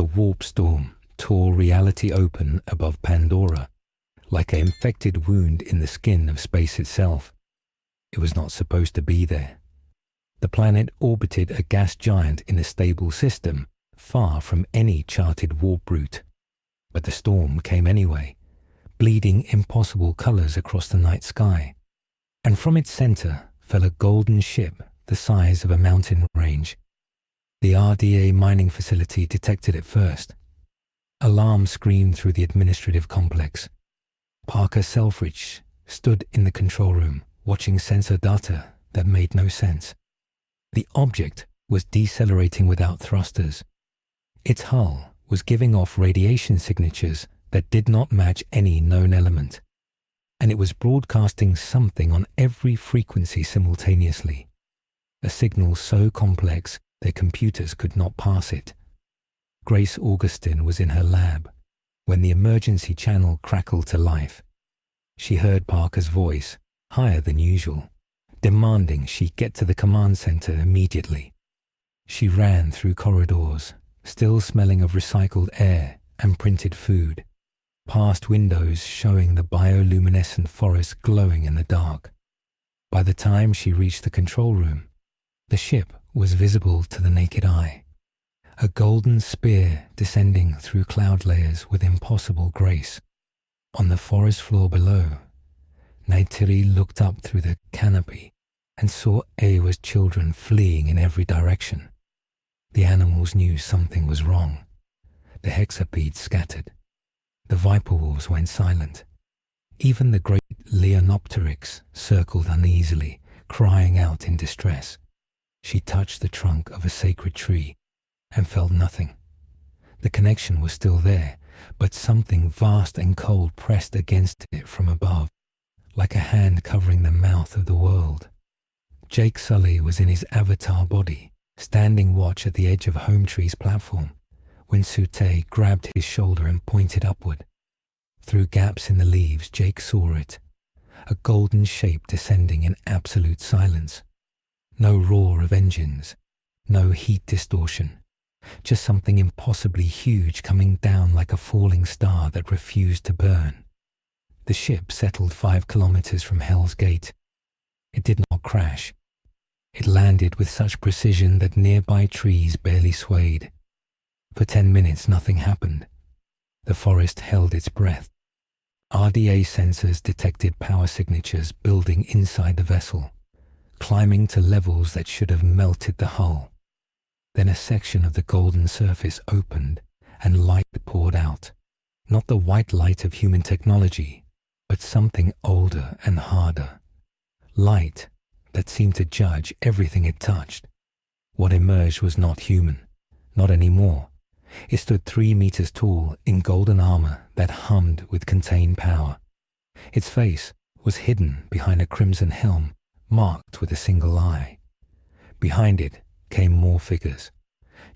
The warp storm tore reality open above Pandora, like an infected wound in the skin of space itself. It was not supposed to be there. The planet orbited a gas giant in a stable system, far from any charted warp route. But the storm came anyway, bleeding impossible colors across the night sky. And from its center fell a golden ship the size of a mountain range. The RDA mining facility detected it first. Alarm screamed through the administrative complex. Parker Selfridge stood in the control room, watching sensor data that made no sense. The object was decelerating without thrusters. Its hull was giving off radiation signatures that did not match any known element, and it was broadcasting something on every frequency simultaneously, a signal so complex their computers could not parse it. Grace Augustine was in her lab when the emergency channel crackled to life. She heard Parker's voice, higher than usual, demanding she get to the command center immediately. She ran through corridors, still smelling of recycled air and printed food, past windows showing the bioluminescent forest glowing in the dark. By the time she reached the control room, the ship was visible to the naked eye, a golden spear descending through cloud layers with impossible grace. On the forest floor below, Neytiri looked up through the canopy and saw Eywa's children fleeing in every direction. The animals knew something was wrong. The hexapedes scattered. The viper wolves went silent. Even the great Leonopteryx circled uneasily, crying out in distress. She touched the trunk of a sacred tree and felt nothing. The connection was still there, but something vast and cold pressed against it from above, like a hand covering the mouth of the world. Jake Sully was in his avatar body, standing watch at the edge of Home Tree's platform, when Sute grabbed his shoulder and pointed upward. Through gaps in the leaves, Jake saw it, a golden shape descending in absolute silence. No roar of engines, no heat distortion, just something impossibly huge coming down like a falling star that refused to burn. The ship settled 5 kilometers from Hell's Gate. It did not crash. It landed with such precision that nearby trees barely swayed. For 10 minutes nothing happened. The forest held its breath. RDA sensors detected power signatures building inside the vessel, climbing to levels that should have melted the hull. Then a section of the golden surface opened and light poured out. Not the white light of human technology, but something older and harder. Light that seemed to judge everything it touched. What emerged was not human, not anymore. It stood 3 meters tall in golden armor that hummed with contained power. Its face was hidden behind a crimson helm marked with a single eye. Behind it came more figures,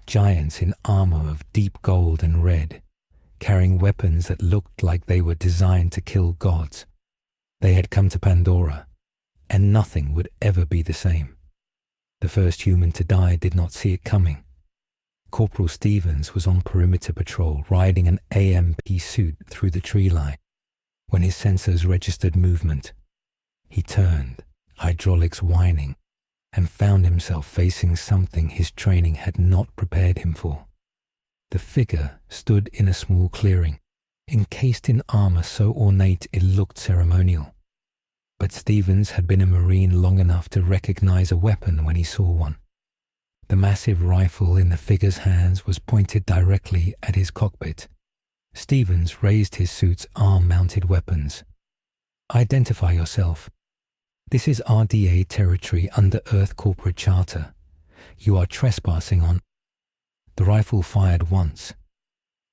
giants in armor of deep gold and red, carrying weapons that looked like they were designed to kill gods. They had come to Pandora, and nothing would ever be the same. The first human to die did not see it coming. Corporal Stevens was on perimeter patrol, riding an AMP suit through the tree line, when his sensors registered movement. He turned, hydraulics whining, and found himself facing something his training had not prepared him for. The figure stood in a small clearing, encased in armor so ornate it looked ceremonial. But Stevens had been a Marine long enough to recognize a weapon when he saw one. The massive rifle in the figure's hands was pointed directly at his cockpit. Stevens raised his suit's arm-mounted weapons. "Identify yourself. This is RDA territory under Earth Corporate Charter. You are trespassing on..." The rifle fired once.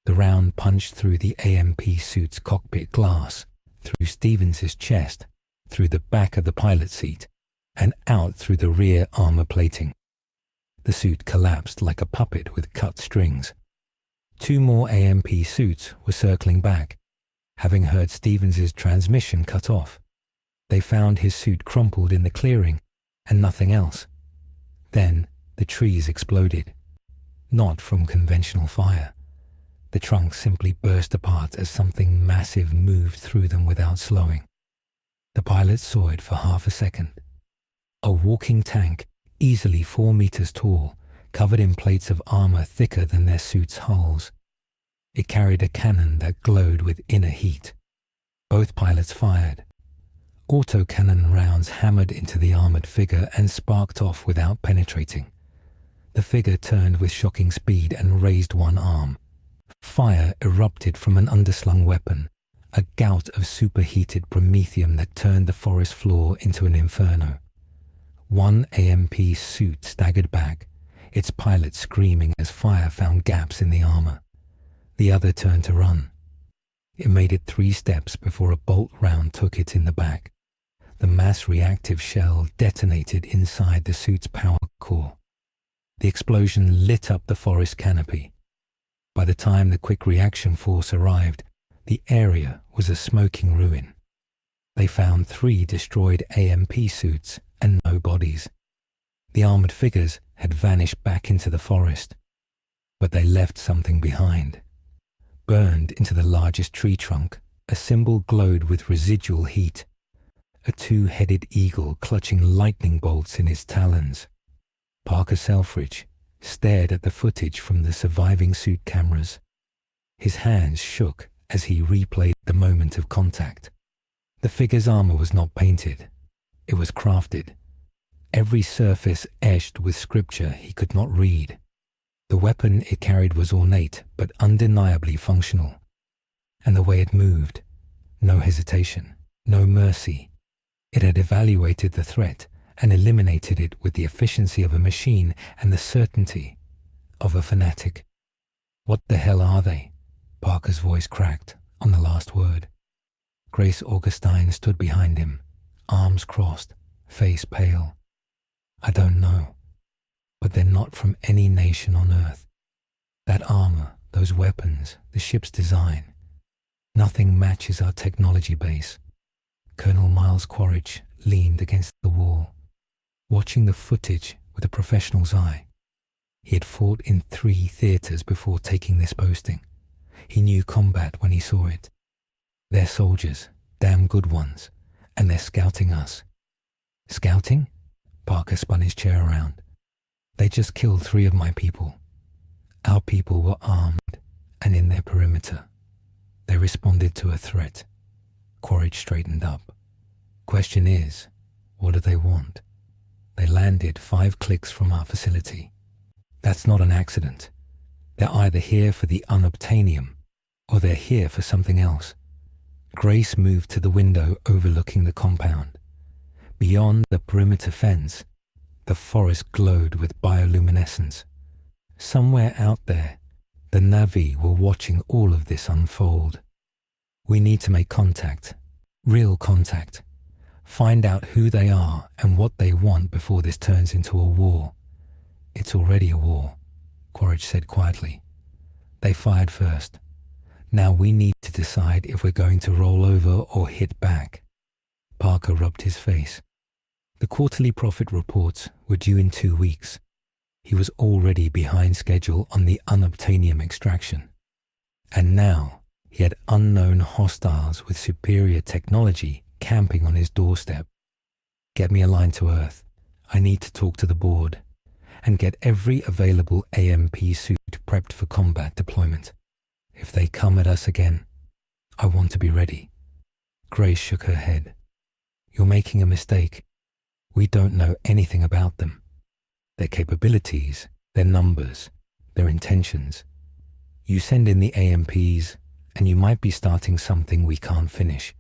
The round punched through the AMP suit's cockpit glass, through Stevens's chest, through the back of the pilot seat, and out through the rear armor plating. The suit collapsed like a puppet with cut strings. 2 more AMP suits were circling back, having heard Stevens's transmission cut off. They found his suit crumpled in the clearing, and nothing else. Then the trees exploded. Not from conventional fire, The trunks simply burst apart as something massive moved through them without slowing. The pilots saw it for half a second. A walking tank, easily 4 meters tall, covered in plates of armor thicker than their suits' hulls. It carried a cannon that glowed with inner heat. Both pilots fired. Autocannon rounds hammered into the armored figure and sparked off without penetrating. The figure turned with shocking speed and raised one arm. Fire erupted from an underslung weapon, a gout of superheated promethium that turned the forest floor into an inferno. One AMP suit staggered back, its pilot screaming as fire found gaps in the armor. The other turned to run. It made it 3 steps before a bolt round took it in the back. The mass-reactive shell detonated inside the suit's power core. The explosion lit up the forest canopy. By the time the quick reaction force arrived, the area was a smoking ruin. They found 3 destroyed AMP suits and no bodies. The armored figures had vanished back into the forest, but they left something behind. Burned into the largest tree trunk, a symbol glowed with residual heat. A 2-headed eagle clutching lightning bolts in its talons. Parker Selfridge stared at the footage from the surviving suit cameras. His hands shook as he replayed the moment of contact. The figure's armor was not painted. It was crafted. Every surface etched with scripture he could not read. The weapon it carried was ornate but undeniably functional. And the way it moved, no hesitation, no mercy. It had evaluated the threat and eliminated it with the efficiency of a machine and the certainty of a fanatic. "What the hell are they?" Parker's voice cracked on the last word. Grace Augustine stood behind him, arms crossed, face pale. "I don't know, but they're not from any nation on Earth. That armor, those weapons, the ship's design, nothing matches our technology base." Colonel Miles Quaritch leaned against the wall, watching the footage with a professional's eye. He had fought in 3 theaters before taking this posting. He knew combat when he saw it. They're soldiers, damn good ones, and they're scouting us. "Scouting?" Parker spun his chair around. "They just killed 3 of my people. Our people were armed and in their perimeter. They responded to a threat." Quaritch straightened up. "Question is, what do they want? They landed 5 clicks from our facility. That's not an accident. They're either here for the unobtainium, or they're here for something else." Grace moved to the window overlooking the compound. Beyond the perimeter fence, the forest glowed with bioluminescence. Somewhere out there, the Na'vi were watching all of this unfold. "We need to make contact, real contact. Find out who they are and what they want before this turns into a war." "It's already a war," Quaritch said quietly. "They fired first. Now we need to decide if we're going to roll over or hit back." Parker rubbed his face. The quarterly profit reports were due in 2 weeks. He was already behind schedule on the unobtainium extraction. And now he had unknown hostiles with superior technology camping on his doorstep. "Get me a line to Earth. I need to talk to the board. And get every available AMP suit prepped for combat deployment. If they come at us again, I want to be ready." Grace shook her head. "You're making a mistake. We don't know anything about them. Their capabilities, their numbers, their intentions. You send in the AMPs, and you might be starting something we can't finish.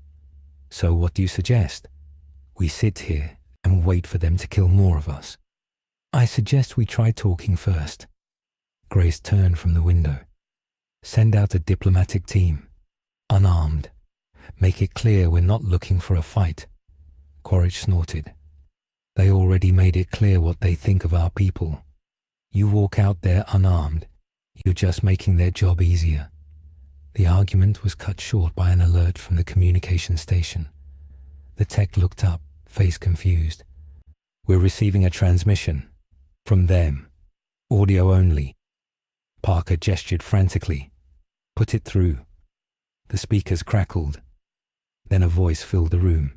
So what do you suggest? We sit here and wait for them to kill more of us?" "I suggest we try talking first." Grace turned from the window. "Send out a diplomatic team, unarmed. Make it clear we're not looking for a fight." Quaritch snorted. "They already made it clear what they think of our people. You walk out there unarmed, you're just making their job easier." The argument was cut short by an alert from the communication station. The tech looked up, face confused. "We're receiving a transmission. From them. Audio only." Parker gestured frantically. Put it through. The speakers crackled. Then a voice filled the room.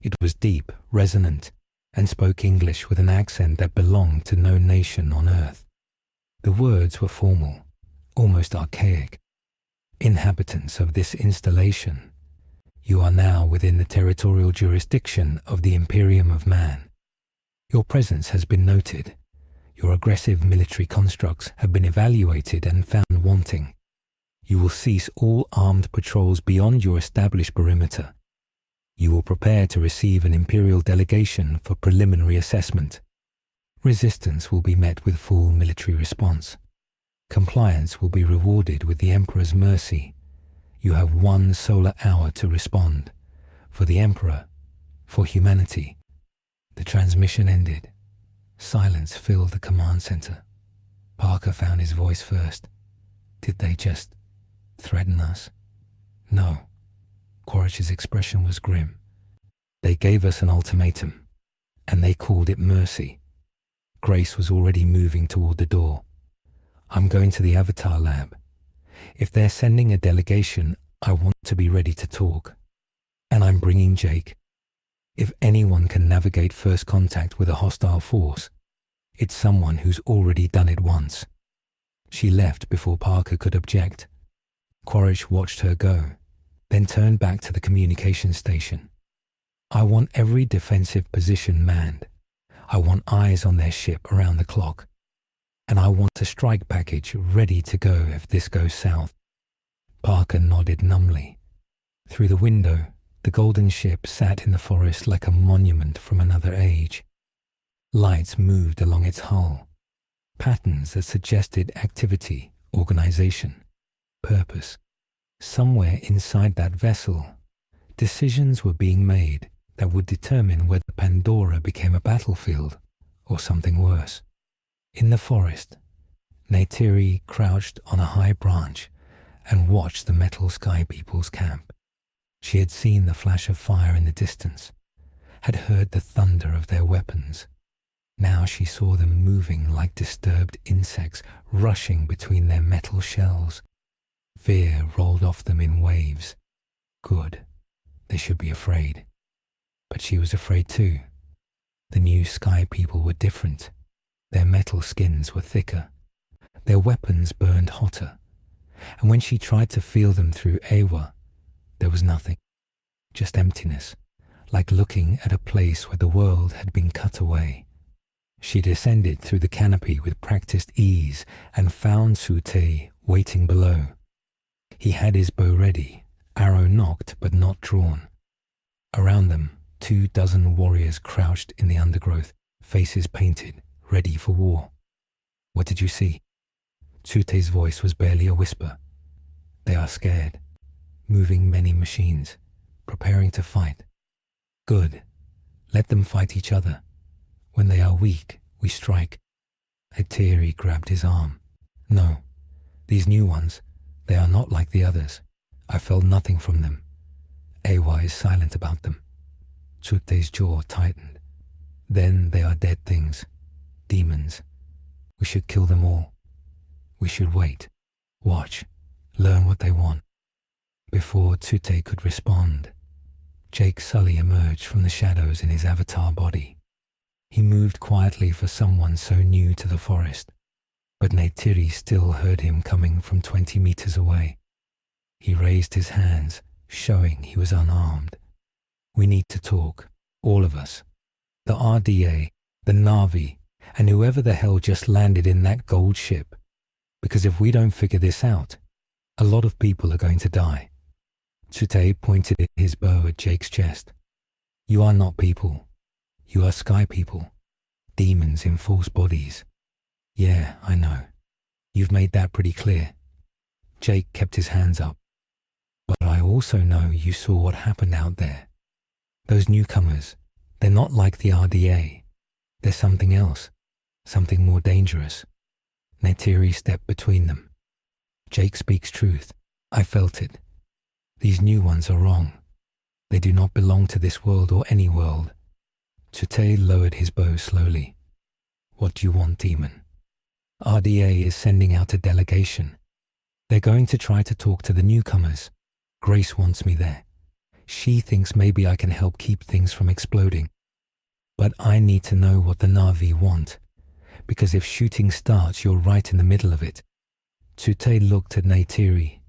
It was deep, resonant, and spoke English with an accent that belonged to no nation on earth. The words were formal, almost archaic. Inhabitants of this installation, you are now within the territorial jurisdiction of the Imperium of Man. Your presence has been noted. Your aggressive military constructs have been evaluated and found wanting. You will cease all armed patrols beyond your established perimeter. You will prepare to receive an Imperial delegation for preliminary assessment. Resistance will be met with full military response. Compliance will be rewarded with the Emperor's mercy. You have 1 solar hour to respond. For the Emperor, for humanity. The transmission ended. Silence filled the command center. Parker found his voice first. Did they just threaten us? No. Quaritch's expression was grim. They gave us an ultimatum, and they called it mercy. Grace was already moving toward the door. I'm going to the Avatar lab. If they're sending a delegation, I want to be ready to talk. And I'm bringing Jake. If anyone can navigate first contact with a hostile force, it's someone who's already done it once. She left before Parker could object. Quaritch watched her go, then turned back to the communication station. I want every defensive position manned. I want eyes on their ship around the clock. And I want a strike package ready to go if this goes south. Parker nodded numbly. Through the window, the golden ship sat in the forest like a monument from another age. Lights moved along its hull, patterns that suggested activity, organization, purpose. Somewhere inside that vessel, decisions were being made that would determine whether Pandora became a battlefield or something worse. In the forest, Neytiri crouched on a high branch and watched the metal sky people's camp. She had seen the flash of fire in the distance, had heard the thunder of their weapons. Now she saw them moving like disturbed insects, rushing between their metal shells. Fear rolled off them in waves. Good. They should be afraid. But she was afraid too. The new sky people were different. Their metal skins were thicker. Their weapons burned hotter. And when she tried to feel them through Eywa, there was nothing. Just emptiness, like looking at a place where the world had been cut away. She descended through the canopy with practiced ease and found Sute waiting below. He had his bow ready, arrow nocked but not drawn. Around them, 24 warriors crouched in the undergrowth, faces painted, ready for war. What did you see? Sute's voice was barely a whisper. They are scared, moving many machines, preparing to fight. Good. Let them fight each other. When they are weak, we strike. Neytiri grabbed his arm. No, these new ones, they are not like the others. I felt nothing from them. Eywa is silent about them. Sute's jaw tightened. Then they are dead things. Demons. We should kill them all. We should wait. Watch. Learn what they want. Before Sute could respond, Jake Sully emerged from the shadows in his avatar body. He moved quietly for someone so new to the forest, but Neytiri still heard him coming from 20 meters away. He raised his hands, showing he was unarmed. We need to talk, all of us. The RDA, the Na'vi, and whoever the hell just landed in that gold ship. Because if we don't figure this out, a lot of people are going to die. Sute pointed his bow at Jake's chest. You are not people. You are sky people. Demons in false bodies. Yeah, I know. You've made that pretty clear. Jake kept his hands up. But I also know you saw what happened out there. Those newcomers, they're not like the RDA. They're something else, something more dangerous. Neytiri stepped between them. Jake speaks truth. I felt it. These new ones are wrong. They do not belong to this world or any world. Sute lowered his bow slowly. What do you want, demon? RDA is sending out a delegation. They're going to try to talk to the newcomers. Grace wants me there. She thinks maybe I can help keep things from exploding. But I need to know what the Na'vi want, because if shooting starts, you're right in the middle of it. Tute looked at Neytiri.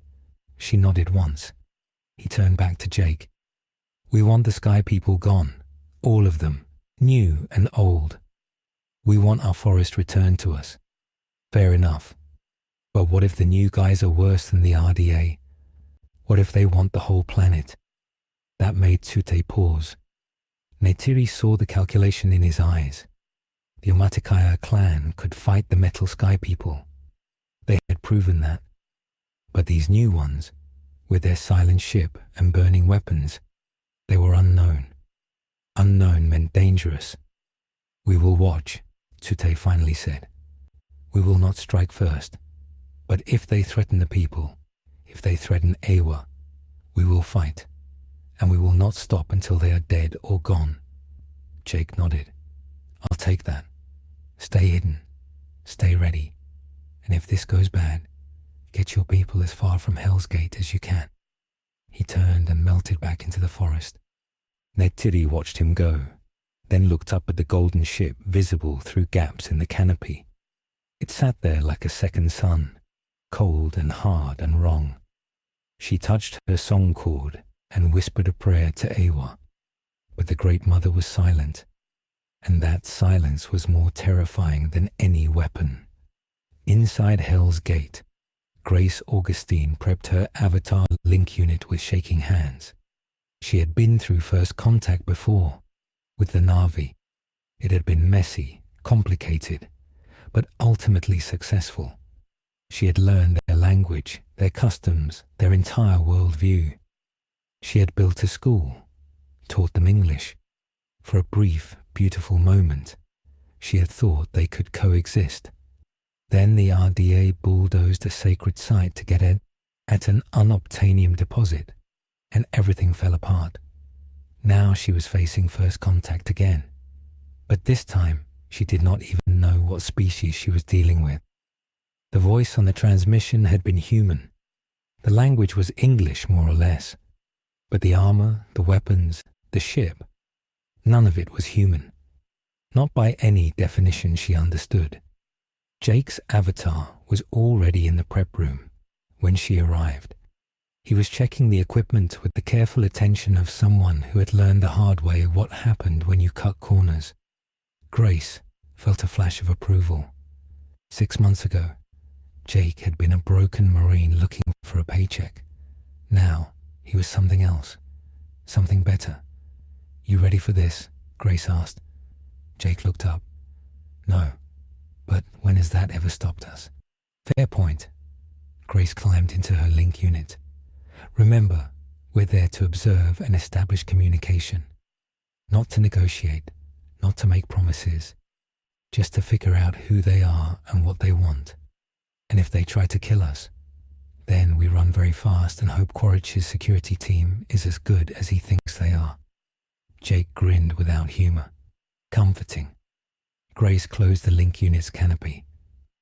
She nodded once. He turned back to Jake. We want the Sky People gone. All of them, new and old. We want our forest returned to us. Fair enough. But what if the new guys are worse than the RDA? What if they want the whole planet? That made Tute pause. Neytiri saw the calculation in his eyes. The Omaticaya clan could fight the Metal Sky People. They had proven that. But these new ones, with their silent ship and burning weapons, they were unknown. Unknown meant dangerous. We will watch, Tute finally said. We will not strike first. But if they threaten the people, if they threaten Eywa, we will fight. And we will not stop until they are dead or gone. Jake nodded. I'll take that. Stay hidden. Stay ready. And if this goes bad, get your people as far from Hell's Gate as you can. He turned and melted back into the forest. Neytiri watched him go, then looked up at the golden ship visible through gaps in the canopy. It sat there like a second sun, cold and hard and wrong. She touched her song cord and whispered a prayer to Eywa, but the Great Mother was silent, and that silence was more terrifying than any weapon. Inside Hell's Gate, Grace Augustine prepped her avatar link unit with shaking hands. She had been through first contact before, with the Na'vi. It had been messy, complicated, but ultimately successful. She had learned their language, their customs, their entire worldview. She had built a school, taught them English. For a brief, beautiful moment, she had thought they could coexist. Then the RDA bulldozed a sacred site to get at an unobtainium deposit, and everything fell apart. Now she was facing first contact again. But this time, she did not even know what species she was dealing with. The voice on the transmission had been human. The language was English, more or less. But the armor, the weapons, the ship, none of it was human. Not by any definition she understood. Jake's avatar was already in the prep room when she arrived. He was checking the equipment with the careful attention of someone who had learned the hard way what happened when you cut corners. Grace felt a flash of approval. 6 months ago, Jake had been a broken Marine looking for a paycheck. Now, he was something else, something better. You ready for this? Grace asked. Jake looked up. No, but when has that ever stopped us? Fair point. Grace climbed into her link unit. Remember, we're there to observe and establish communication. Not to negotiate, not to make promises, just to figure out who they are and what they want. And if they try to kill us, then we run very fast and hope Quaritch's security team is as good as he thinks they are. Jake grinned without humor. Comforting. Grace closed the link unit's canopy.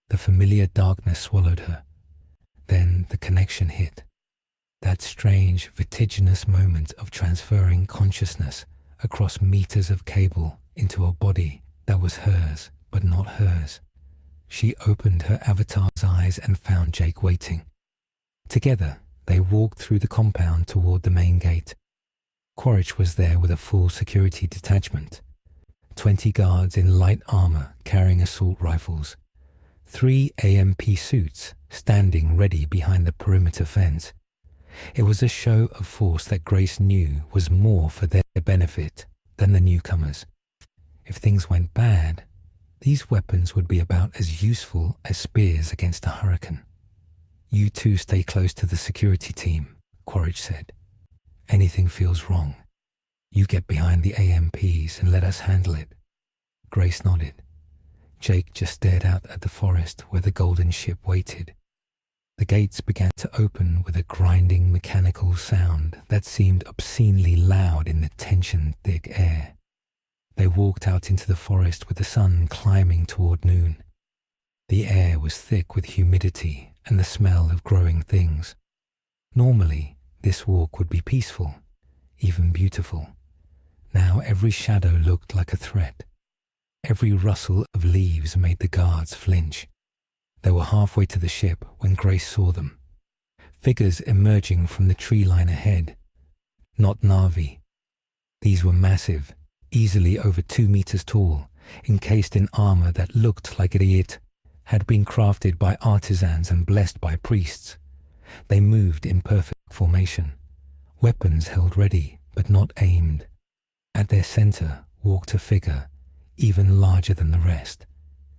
The familiar darkness swallowed her. Then the connection hit. That strange, vertiginous moment of transferring consciousness across meters of cable into a body that was hers, but not hers. She opened her avatar's eyes and found Jake waiting. Together, they walked through the compound toward the main gate. Quaritch was there with a full security detachment. 20 guards in light armor carrying assault rifles. 3 AMP suits standing ready behind the perimeter fence. It was a show of force that Grace knew was more for their benefit than the newcomers. If things went bad, these weapons would be about as useful as spears against a hurricane. You two stay close to the security team, Quaritch said. Anything feels wrong. You get behind the AMPs and let us handle it. Grace nodded. Jake just stared out at the forest where the golden ship waited. The gates began to open with a grinding mechanical sound that seemed obscenely loud in the tension-thick air. They walked out into the forest with the sun climbing toward noon. The air was thick with humidity and the smell of growing things. Normally, this walk would be peaceful, even beautiful. Now every shadow looked like a threat. Every rustle of leaves made the guards flinch. They were halfway to the ship when Grace saw them. Figures emerging from the tree line ahead. Not Na'vi. These were massive, easily over 2 meters tall, encased in armor that looked like it had been crafted by artisans and blessed by priests. They moved in perfect formation, weapons held ready but not aimed. At their center walked a figure even larger than the rest,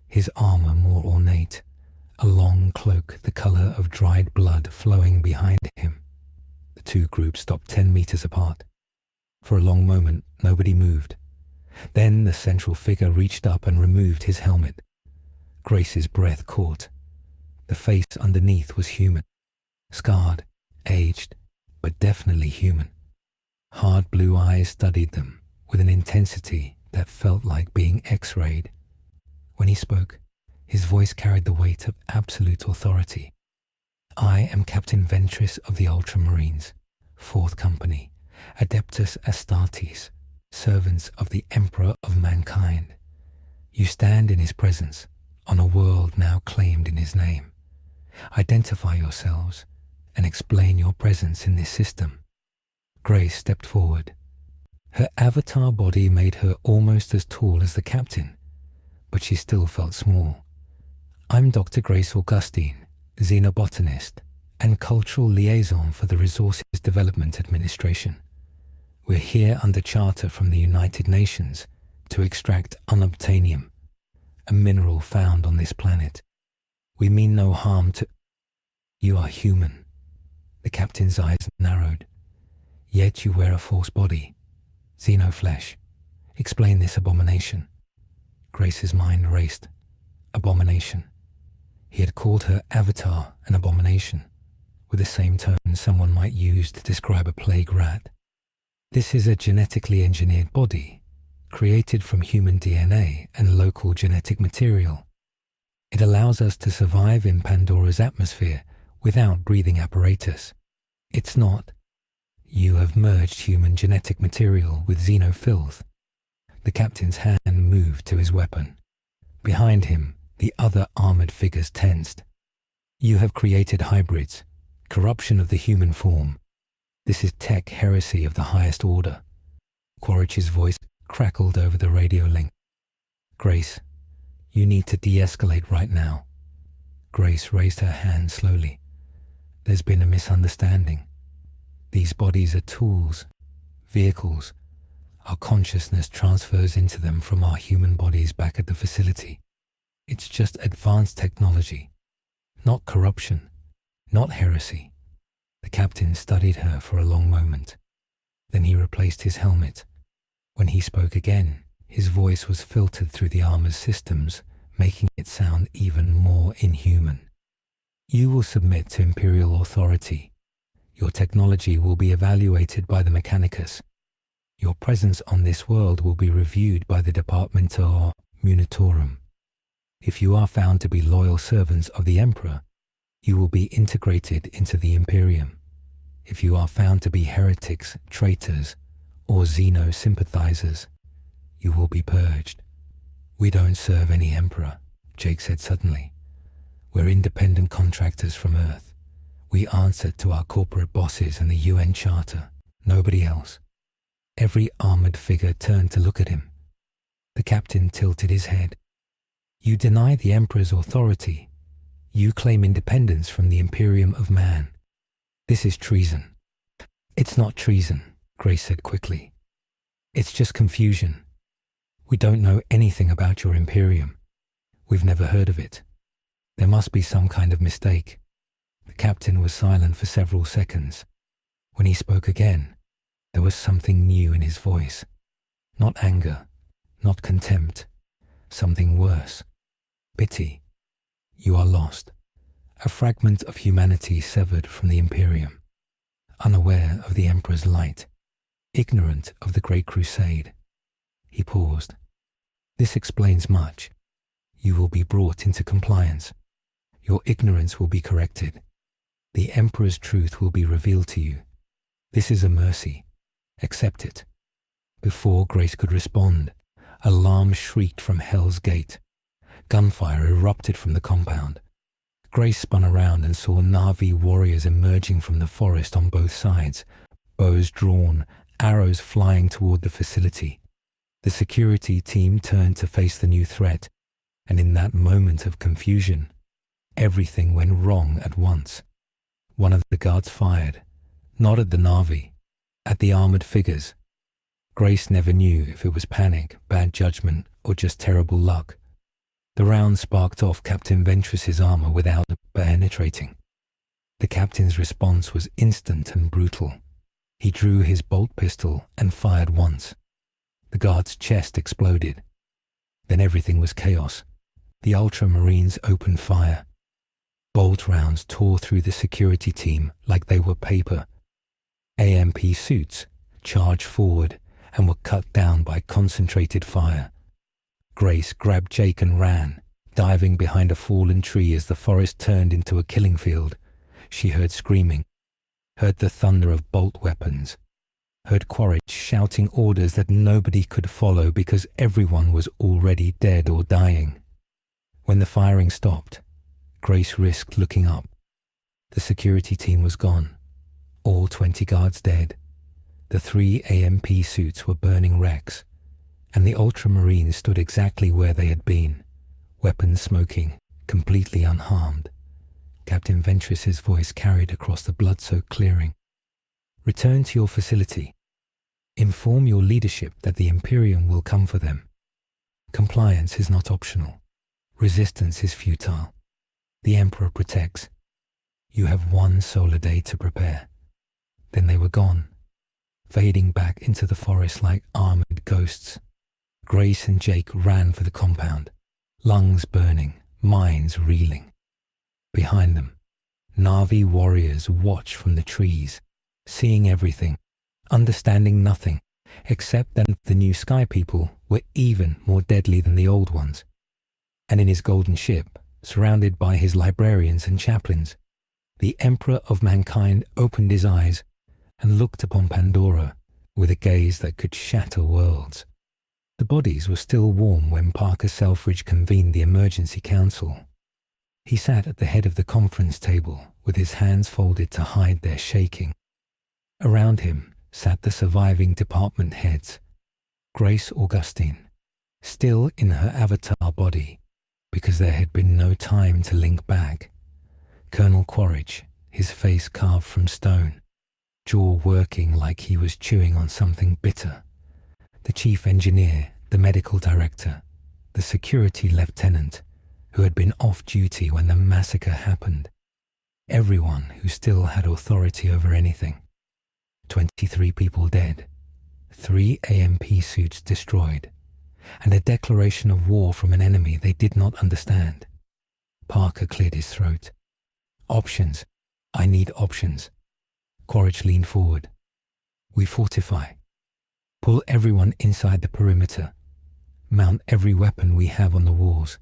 his armor more ornate, a long cloak the color of dried blood flowing behind him. The two groups stopped 10 meters apart. For a long moment, nobody moved. Then the central figure reached up and removed his helmet. Grace's breath caught. The face underneath was human, scarred, aged, but definitely human. Hard blue eyes studied them with an intensity that felt like being X-rayed. When he spoke, his voice carried the weight of absolute authority. I am Captain Ventris of the Ultramarines, 4th Company, Adeptus Astartes, servants of the Emperor of Mankind. You stand in his presence, on a world now claimed in his name. Identify yourselves and explain your presence in this system. Grace stepped forward. Her avatar body made her almost as tall as the captain, but she still felt small. I'm Dr. Grace Augustine, xenobotanist and cultural liaison for the Resources Development Administration. We're here under charter from the United Nations to extract unobtainium, a mineral found on this planet. We mean no harm to... You are human. The captain's eyes narrowed. Yet you wear a false body. Xenoflesh. Explain this abomination. Grace's mind raced. Abomination. He had called her avatar an abomination, with the same tone someone might use to describe a plague rat. This is a genetically engineered body, created from human DNA and local genetic material. It allows us to survive in Pandora's atmosphere without breathing apparatus. It's not. You have merged human genetic material with xenofilth. The captain's hand moved to his weapon. Behind him, the other armored figures tensed. You have created hybrids, corruption of the human form. This is tech heresy of the highest order. Quaritch's voice crackled over the radio link. Grace, you need to de-escalate right now. Grace raised her hand slowly. There's been a misunderstanding. These bodies are tools, vehicles. Our consciousness transfers into them from our human bodies back at the facility. It's just advanced technology, not corruption, not heresy. The captain studied her for a long moment. Then he replaced his helmet. When he spoke again, his voice was filtered through the armor's systems, making it sound even more inhuman. You will submit to Imperial authority. Your technology will be evaluated by the Mechanicus. Your presence on this world will be reviewed by the Departmento Munitorum. If you are found to be loyal servants of the Emperor, you will be integrated into the Imperium. If you are found to be heretics, traitors, or Xeno-sympathizers, you will be purged. We don't serve any Emperor, Jake said suddenly. We're independent contractors from Earth. We answer to our corporate bosses and the UN Charter, nobody else. Every armored figure turned to look at him. The captain tilted his head. You deny the Emperor's authority. You claim independence from the Imperium of Man. This is treason. It's not treason, Grace said quickly. It's just confusion. We don't know anything about your Imperium. We've never heard of it. There must be some kind of mistake. The captain was silent for several seconds. When he spoke again, there was something new in his voice. Not anger, not contempt, something worse. Pity. You are lost. A fragment of humanity severed from the Imperium. Unaware of the Emperor's light. Ignorant of the Great Crusade. He paused. This explains much. You will be brought into compliance. Your ignorance will be corrected. The Emperor's truth will be revealed to you. This is a mercy. Accept it." Before Grace could respond, alarm shrieked from Hell's Gate. Gunfire erupted from the compound. Grace spun around and saw Na'vi warriors emerging from the forest on both sides, bows drawn, arrows flying toward the facility. The security team turned to face the new threat, and in that moment of confusion, everything went wrong at once. One of the guards fired, not at the Na'vi, at the armored figures. Grace never knew if it was panic, bad judgment, or just terrible luck. The round sparked off Captain Ventris's armor without penetrating. The captain's response was instant and brutal. He drew his bolt pistol and fired once. The guard's chest exploded. Then everything was chaos. The Ultramarines opened fire. Bolt rounds tore through the security team like they were paper. AMP suits charged forward and were cut down by concentrated fire. Grace grabbed Jake and ran, diving behind a fallen tree as the forest turned into a killing field. She heard screaming, heard the thunder of bolt weapons, heard Quaritch shouting orders that nobody could follow because everyone was already dead or dying. When the firing stopped, Grace risked looking up. The security team was gone, all 20 guards dead. The 3 AMP suits were burning wrecks, and the Ultramarines stood exactly where they had been, weapons smoking, completely unharmed. Captain Ventris's voice carried across the blood-soaked clearing. "Return to your facility. Inform your leadership that the Imperium will come for them. Compliance is not optional. Resistance is futile. The Emperor protects. You have 1 solar day to prepare." Then they were gone, fading back into the forest like armored ghosts. Grace and Jake ran for the compound, lungs burning, minds reeling. Behind them, Na'vi warriors watched from the trees, seeing everything, understanding nothing, except that the new Sky People were even more deadly than the old ones. And in his golden ship, surrounded by his librarians and chaplains, the Emperor of Mankind opened his eyes and looked upon Pandora with a gaze that could shatter worlds. The bodies were still warm when Parker Selfridge convened the emergency council. He sat at the head of the conference table with his hands folded to hide their shaking. Around him sat the surviving department heads. Grace Augustine, still in her avatar body because there had been no time to link back. Colonel Quaritch, his face carved from stone, jaw working like he was chewing on something bitter. The chief engineer, the medical director, the security lieutenant, who had been off duty when the massacre happened. Everyone who still had authority over anything. 23 people dead, 3 AMP suits destroyed, and a declaration of war from an enemy they did not understand. Parker cleared his throat. "Options. I need options." Quaritch leaned forward. "We fortify. Pull everyone inside the perimeter. Mount every weapon we have on the walls.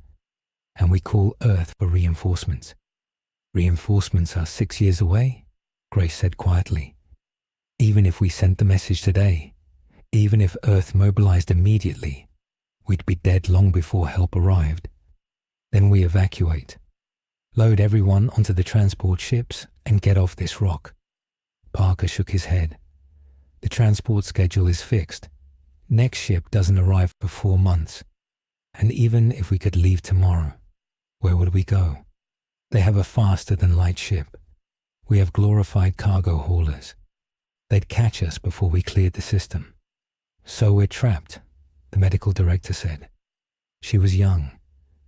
And we call Earth for reinforcements." "Reinforcements are 6 years away," Grace said quietly. "Even if we sent the message today, even if Earth mobilized immediately, we'd be dead long before help arrived. Then we evacuate. Load everyone onto the transport ships and get off this rock." Parker shook his head. "The transport schedule is fixed. Next ship doesn't arrive for 4 months. And even if we could leave tomorrow, where would we go? They have a faster-than-light ship. We have glorified cargo haulers. They'd catch us before we cleared the system." "So we're trapped," the medical director said. She was young,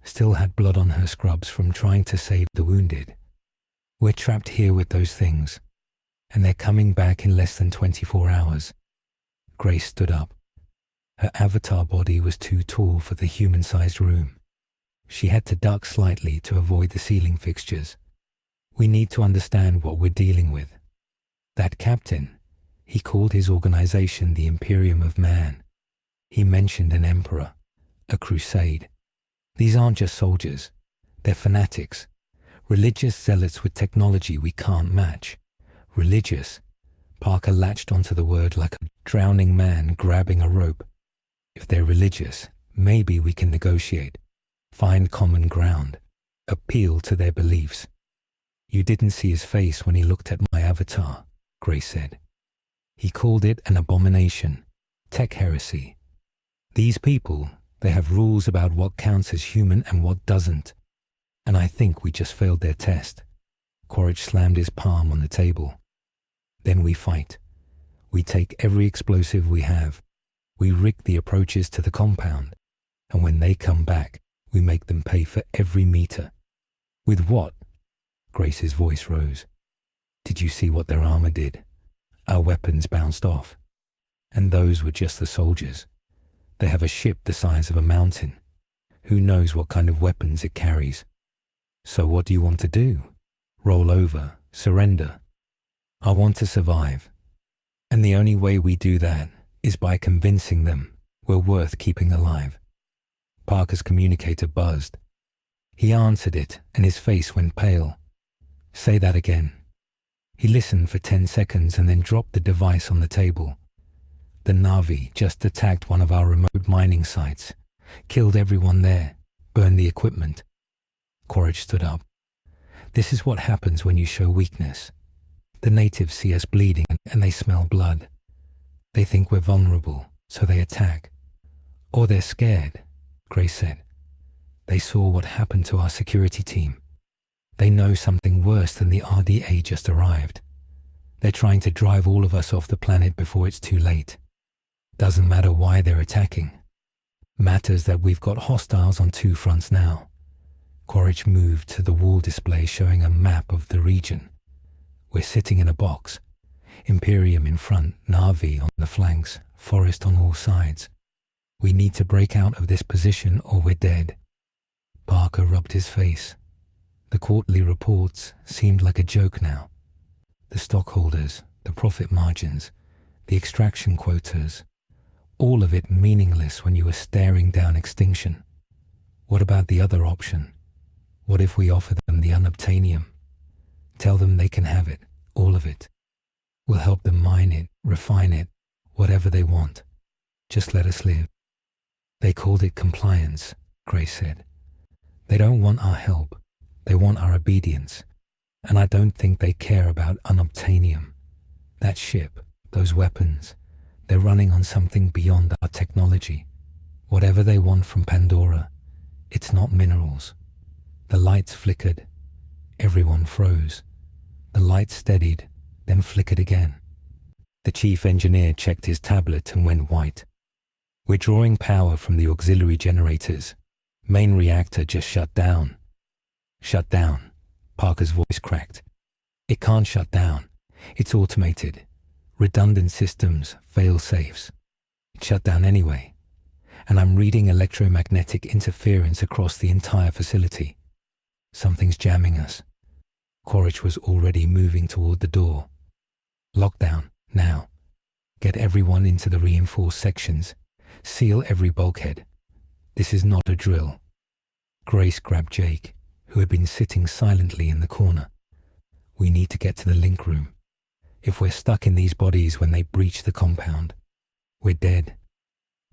still had blood on her scrubs from trying to save the wounded. "We're trapped here with those things, and they're coming back in less than 24 hours. Grace stood up. Her avatar body was too tall for the human-sized room. She had to duck slightly to avoid the ceiling fixtures. "We need to understand what we're dealing with. That captain, he called his organization the Imperium of Man. He mentioned an emperor, a crusade. These aren't just soldiers. They're fanatics, Religious zealots with technology we can't match. Religious. Parker latched onto the word like a drowning man grabbing a rope. If they're religious, maybe we can negotiate, find common ground, appeal to their beliefs. You didn't see his face when he looked at my avatar, Grace said. He called it an abomination, tech heresy. These people, they have rules about what counts as human and what doesn't. And I think we just failed their test. Quaritch slammed his palm on the table. Then we fight. We take every explosive we have. We rig the approaches to the compound. And when they come back, we make them pay for every meter. With what? Grace's voice rose. Did you see what their armor did? Our weapons bounced off. And those were just the soldiers. They have a ship the size of a mountain. Who knows what kind of weapons it carries? So what do you want to do? Roll over, surrender? I want to survive. And the only way we do that is by convincing them we're worth keeping alive. Parker's communicator buzzed. He answered it and his face went pale. Say that again. He listened for 10 seconds and then dropped the device on the table. The Na'vi just attacked one of our remote mining sites, killed everyone there, burned the equipment. Quaritch stood up. This is what happens when you show weakness. The natives see us bleeding and they smell blood. They think we're vulnerable, so they attack. Or they're scared, Grace said. They saw what happened to our security team. They know something worse than the RDA just arrived. They're trying to drive all of us off the planet before it's too late. Doesn't matter why they're attacking. Matters that we've got hostiles on 2 fronts now. Quaritch moved to the wall display showing a map of the region. We're sitting in a box. Imperium in front, Na'vi on the flanks, forest on all sides. We need to break out of this position or we're dead. Parker rubbed his face. The quarterly reports seemed like a joke now. The stockholders, the profit margins, the extraction quotas, all of it meaningless when you were staring down extinction. What about the other option? What if we offer them the unobtainium? Tell them they can have it, all of it. We'll help them mine it, refine it, whatever they want. Just let us live. They called it compliance, Grace said. They don't want our help. They want our obedience. And I don't think they care about unobtainium. That ship, those weapons, they're running on something beyond our technology. Whatever they want from Pandora, it's not minerals. The lights flickered. Everyone froze. The lights steadied, then flickered again. The chief engineer checked his tablet and went white. We're drawing power from the auxiliary generators. Main reactor just shut down. Shut down. Parker's voice cracked. It can't shut down. It's automated. Redundant systems, fail-safes. It shut down anyway. And I'm reading electromagnetic interference across the entire facility. Something's jamming us. Quaritch was already moving toward the door. Lockdown, now. Get everyone into the reinforced sections. Seal every bulkhead. This is not a drill. Grace grabbed Jake, who had been sitting silently in the corner. We need to get to the link room. If we're stuck in these bodies when they breach the compound, we're dead.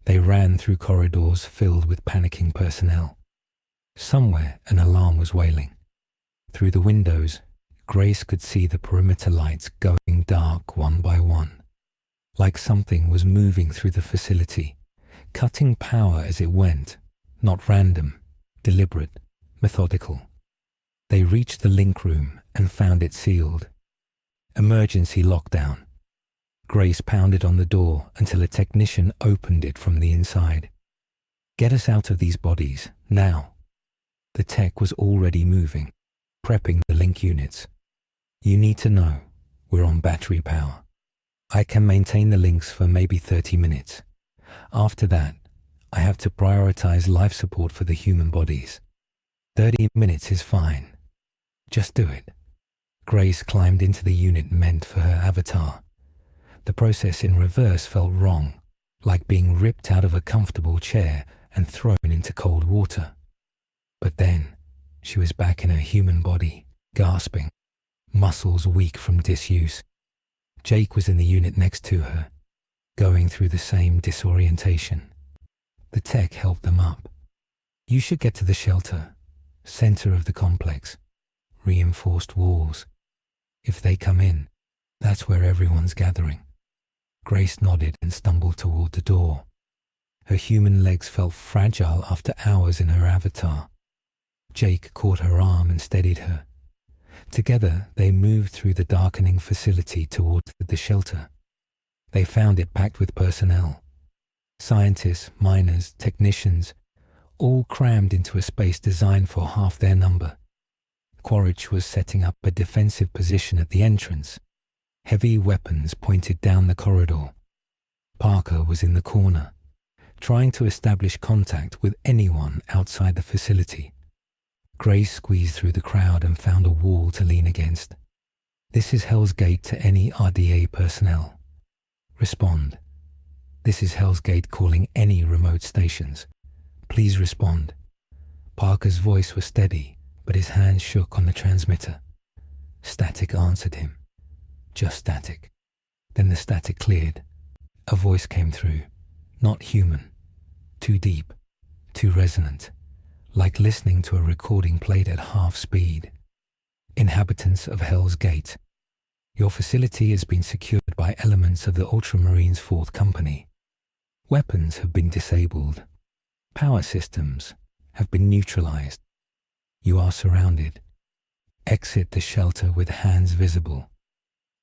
They ran through corridors filled with panicking personnel. Somewhere an alarm was wailing. Through the windows, Grace could see the perimeter lights going dark one by one. Like something was moving through the facility, cutting power as it went, not random, deliberate, methodical. They reached the link room and found it sealed. Emergency lockdown. Grace pounded on the door until a technician opened it from the inside. Get us out of these bodies, now. The tech was already moving, prepping the link units. You need to know, we're on battery power. I can maintain the links for maybe 30 minutes. After that, I have to prioritize life support for the human bodies. 30 minutes is fine. Just do it. Grace climbed into the unit meant for her avatar. The process in reverse felt wrong, like being ripped out of a comfortable chair and thrown into cold water. But then, she was back in her human body, gasping, muscles weak from disuse. Jake was in the unit next to her, going through the same disorientation. The tech helped them up. You should get to the shelter, center of the complex, reinforced walls. If they come in, that's where everyone's gathering. Grace nodded and stumbled toward the door. Her human legs felt fragile after hours in her avatar. Jake caught her arm and steadied her. Together, they moved through the darkening facility towards the shelter. They found it packed with personnel. Scientists, miners, technicians, all crammed into a space designed for half their number. Quaritch was setting up a defensive position at the entrance. Heavy weapons pointed down the corridor. Parker was in the corner, trying to establish contact with anyone outside the facility. Grace squeezed through the crowd and found a wall to lean against. This is Hell's Gate to any RDA personnel. Respond. This is Hell's Gate calling any remote stations. Please respond. Parker's voice was steady, but his hands shook on the transmitter. Static answered him. Just static. Then the static cleared. A voice came through. Not human. Too deep. Too resonant. Like listening to a recording played at half speed. Inhabitants of Hell's Gate. Your facility has been secured by elements of the Ultramarines' 4th Company. Weapons have been disabled. Power systems have been neutralized. You are surrounded. Exit the shelter with hands visible.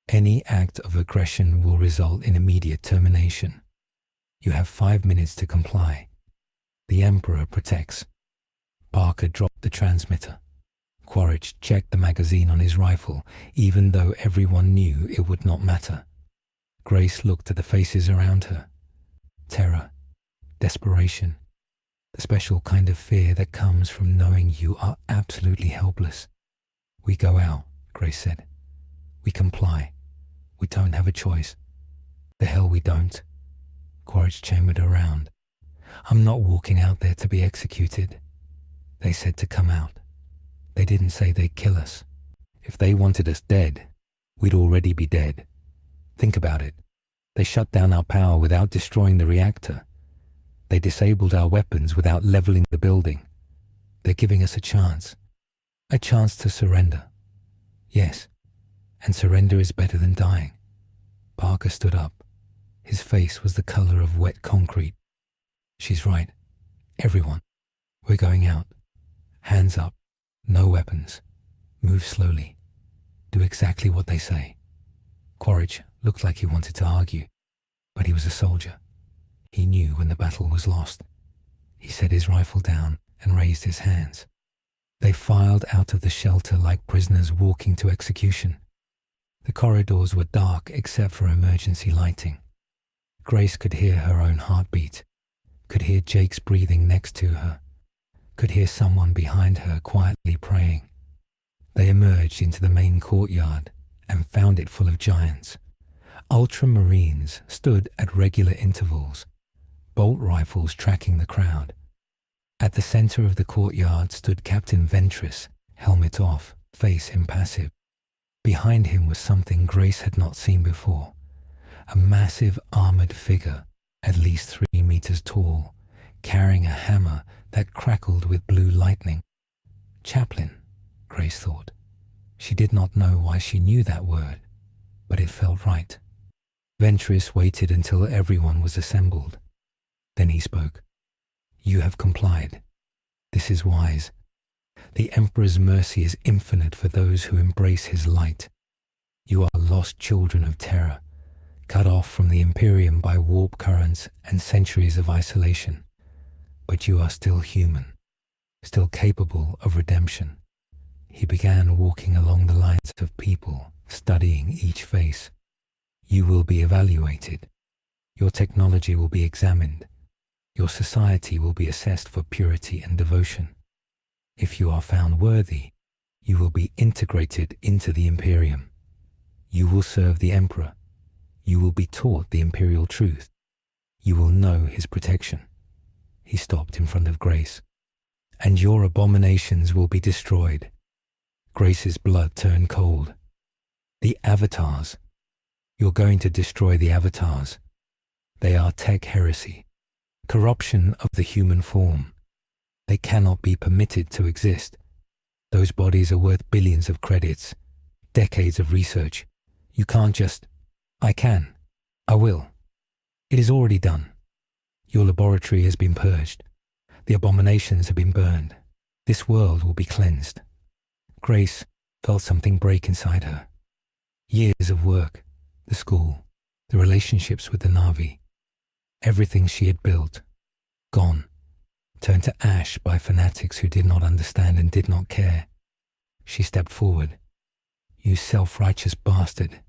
Any act of aggression will result in immediate termination. You have 5 minutes to comply. The Emperor protects. Parker dropped the transmitter. Quaritch checked the magazine on his rifle, even though everyone knew it would not matter. Grace looked at the faces around her. Terror, desperation, the special kind of fear that comes from knowing you are absolutely helpless. We go out, Grace said. We comply. We don't have a choice. The hell we don't. Quaritch chambered around. I'm not walking out there to be executed. They said to come out. They didn't say they'd kill us. If they wanted us dead, we'd already be dead. Think about it. They shut down our power without destroying the reactor. They disabled our weapons without leveling the building. They're giving us a chance to surrender. Yes, and surrender is better than dying. Parker stood up. His face was the color of wet concrete. She's right. Everyone. We're going out. Hands up. No weapons. Move slowly. Do exactly what they say. Quaritch looked like he wanted to argue, but he was a soldier. He knew when the battle was lost. He set his rifle down and raised his hands. They filed out of the shelter like prisoners walking to execution. The corridors were dark except for emergency lighting. Grace could hear her own heartbeat, could hear Jake's breathing next to her, could hear someone behind her quietly praying. They emerged into the main courtyard and found it full of giants. Ultramarines stood at regular intervals, bolt rifles tracking the crowd. At the center of the courtyard stood Captain Ventris, helmet off, face impassive. Behind him was something Grace had not seen before, a massive armored figure, at least 3 meters tall, carrying a hammer that crackled with blue lightning. Chaplain, Grace thought. She did not know why she knew that word, but it felt right. Ventris waited until everyone was assembled. Then he spoke. You have complied. This is wise. The Emperor's mercy is infinite for those who embrace his light. You are lost children of terror, cut off from the Imperium by warp currents and centuries of isolation. But you are still human, still capable of redemption. He began walking along the lines of people, studying each face. You will be evaluated. Your technology will be examined. Your society will be assessed for purity and devotion. If you are found worthy, you will be integrated into the Imperium. You will serve the Emperor. You will be taught the Imperial truth. You will know his protection. He stopped in front of Grace. And your abominations will be destroyed. Grace's blood turned cold. The avatars. You're going to destroy the avatars. They are tech heresy, corruption of the human form. They cannot be permitted to exist. Those bodies are worth billions of credits, decades of research. You can't just... I can. I will. It is already done. Your laboratory has been purged. The abominations have been burned. This world will be cleansed. Grace felt something break inside her. Years of work, the school, the relationships with the Na'vi, everything she had built, gone, turned to ash by fanatics who did not understand and did not care. She stepped forward. You self-righteous bastard.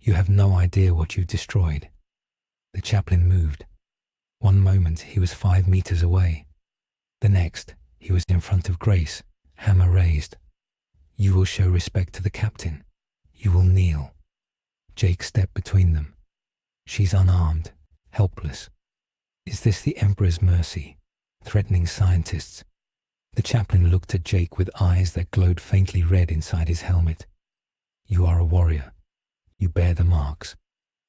You have no idea what you've destroyed. The chaplain moved. One moment he was 5 meters away. The next he was in front of Grace, hammer raised. You will show respect to the captain. You will kneel. Jake stepped between them. She's unarmed, helpless. Is this the Emperor's mercy, threatening scientists? The chaplain looked at Jake with eyes that glowed faintly red inside his helmet. You are a warrior. You bear the marks.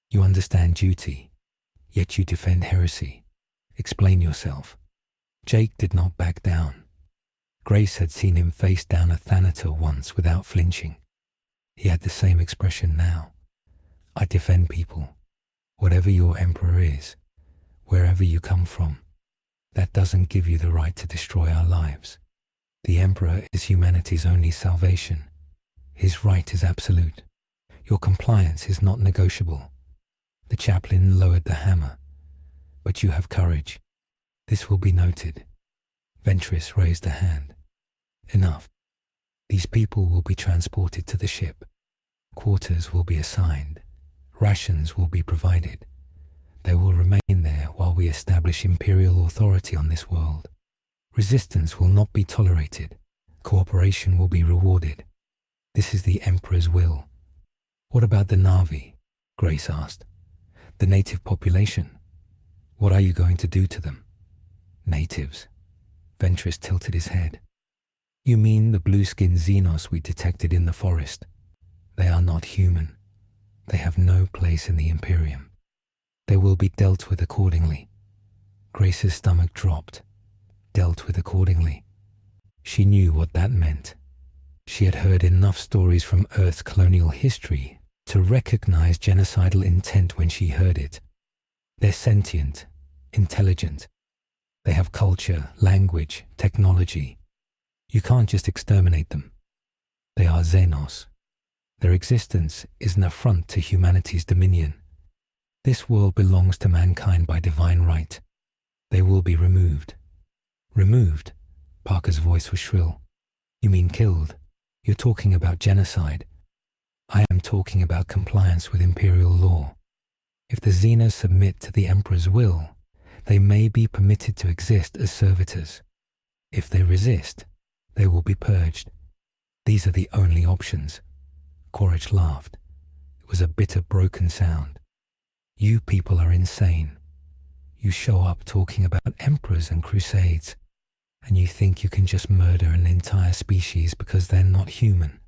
You understand duty, yet you defend heresy. Explain yourself. Jake did not back down. Grace had seen him face down a Thanator once without flinching. He had the same expression now. I defend people, whatever your emperor is, wherever you come from. That doesn't give you the right to destroy our lives. The emperor is humanity's only salvation. His right is absolute. Your compliance is not negotiable. The chaplain lowered the hammer. But you have courage. This will be noted. Ventris raised a hand. Enough. These people will be transported to the ship. Quarters will be assigned. Rations will be provided. They will remain there while we establish Imperial authority on this world. Resistance will not be tolerated. Cooperation will be rewarded. This is the Emperor's will. What about the Na'vi? Grace asked. The native population. What are you going to do to them? Natives. Ventris tilted his head. You mean the blue-skinned Xenos we detected in the forest? They are not human. They have no place in the Imperium. They will be dealt with accordingly. Grace's stomach dropped. Dealt with accordingly. She knew what that meant. She had heard enough stories from Earth's colonial history to recognize genocidal intent when she heard it. They're sentient, intelligent. They have culture, language, technology. You can't just exterminate them. They are Xenos. Their existence is an affront to humanity's dominion. This world belongs to mankind by divine right. They will be removed. Removed? Parker's voice was shrill. You mean killed? You're talking about genocide. I am talking about compliance with Imperial law. If the Xenos submit to the Emperor's will, they may be permitted to exist as servitors. If they resist, they will be purged. These are the only options. Quaritch laughed. It was a bitter, broken sound. You people are insane. You show up talking about emperors and crusades, and you think you can just murder an entire species because they're not human.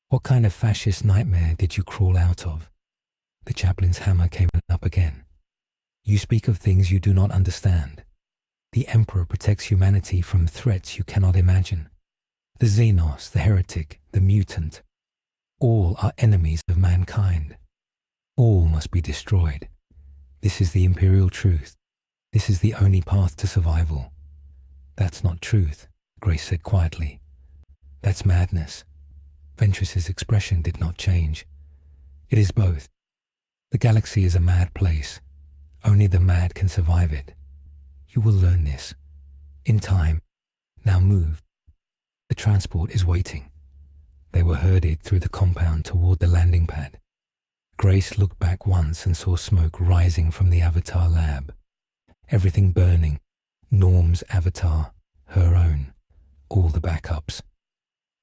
What kind of fascist nightmare did you crawl out of? The chaplain's hammer came up again. You speak of things you do not understand. The Emperor protects humanity from threats you cannot imagine. The Xenos, the heretic, the mutant, all are enemies of mankind. All must be destroyed. This is the Imperial truth. This is the only path to survival. That's not truth, Grace said quietly. That's madness. Ventris's expression did not change. It is both. The galaxy is a mad place. Only the mad can survive it. You will learn this. In time. Now move. The transport is waiting. They were herded through the compound toward the landing pad. Grace looked back once and saw smoke rising from the Avatar lab. Everything burning. Norm's Avatar, her own, all the backups.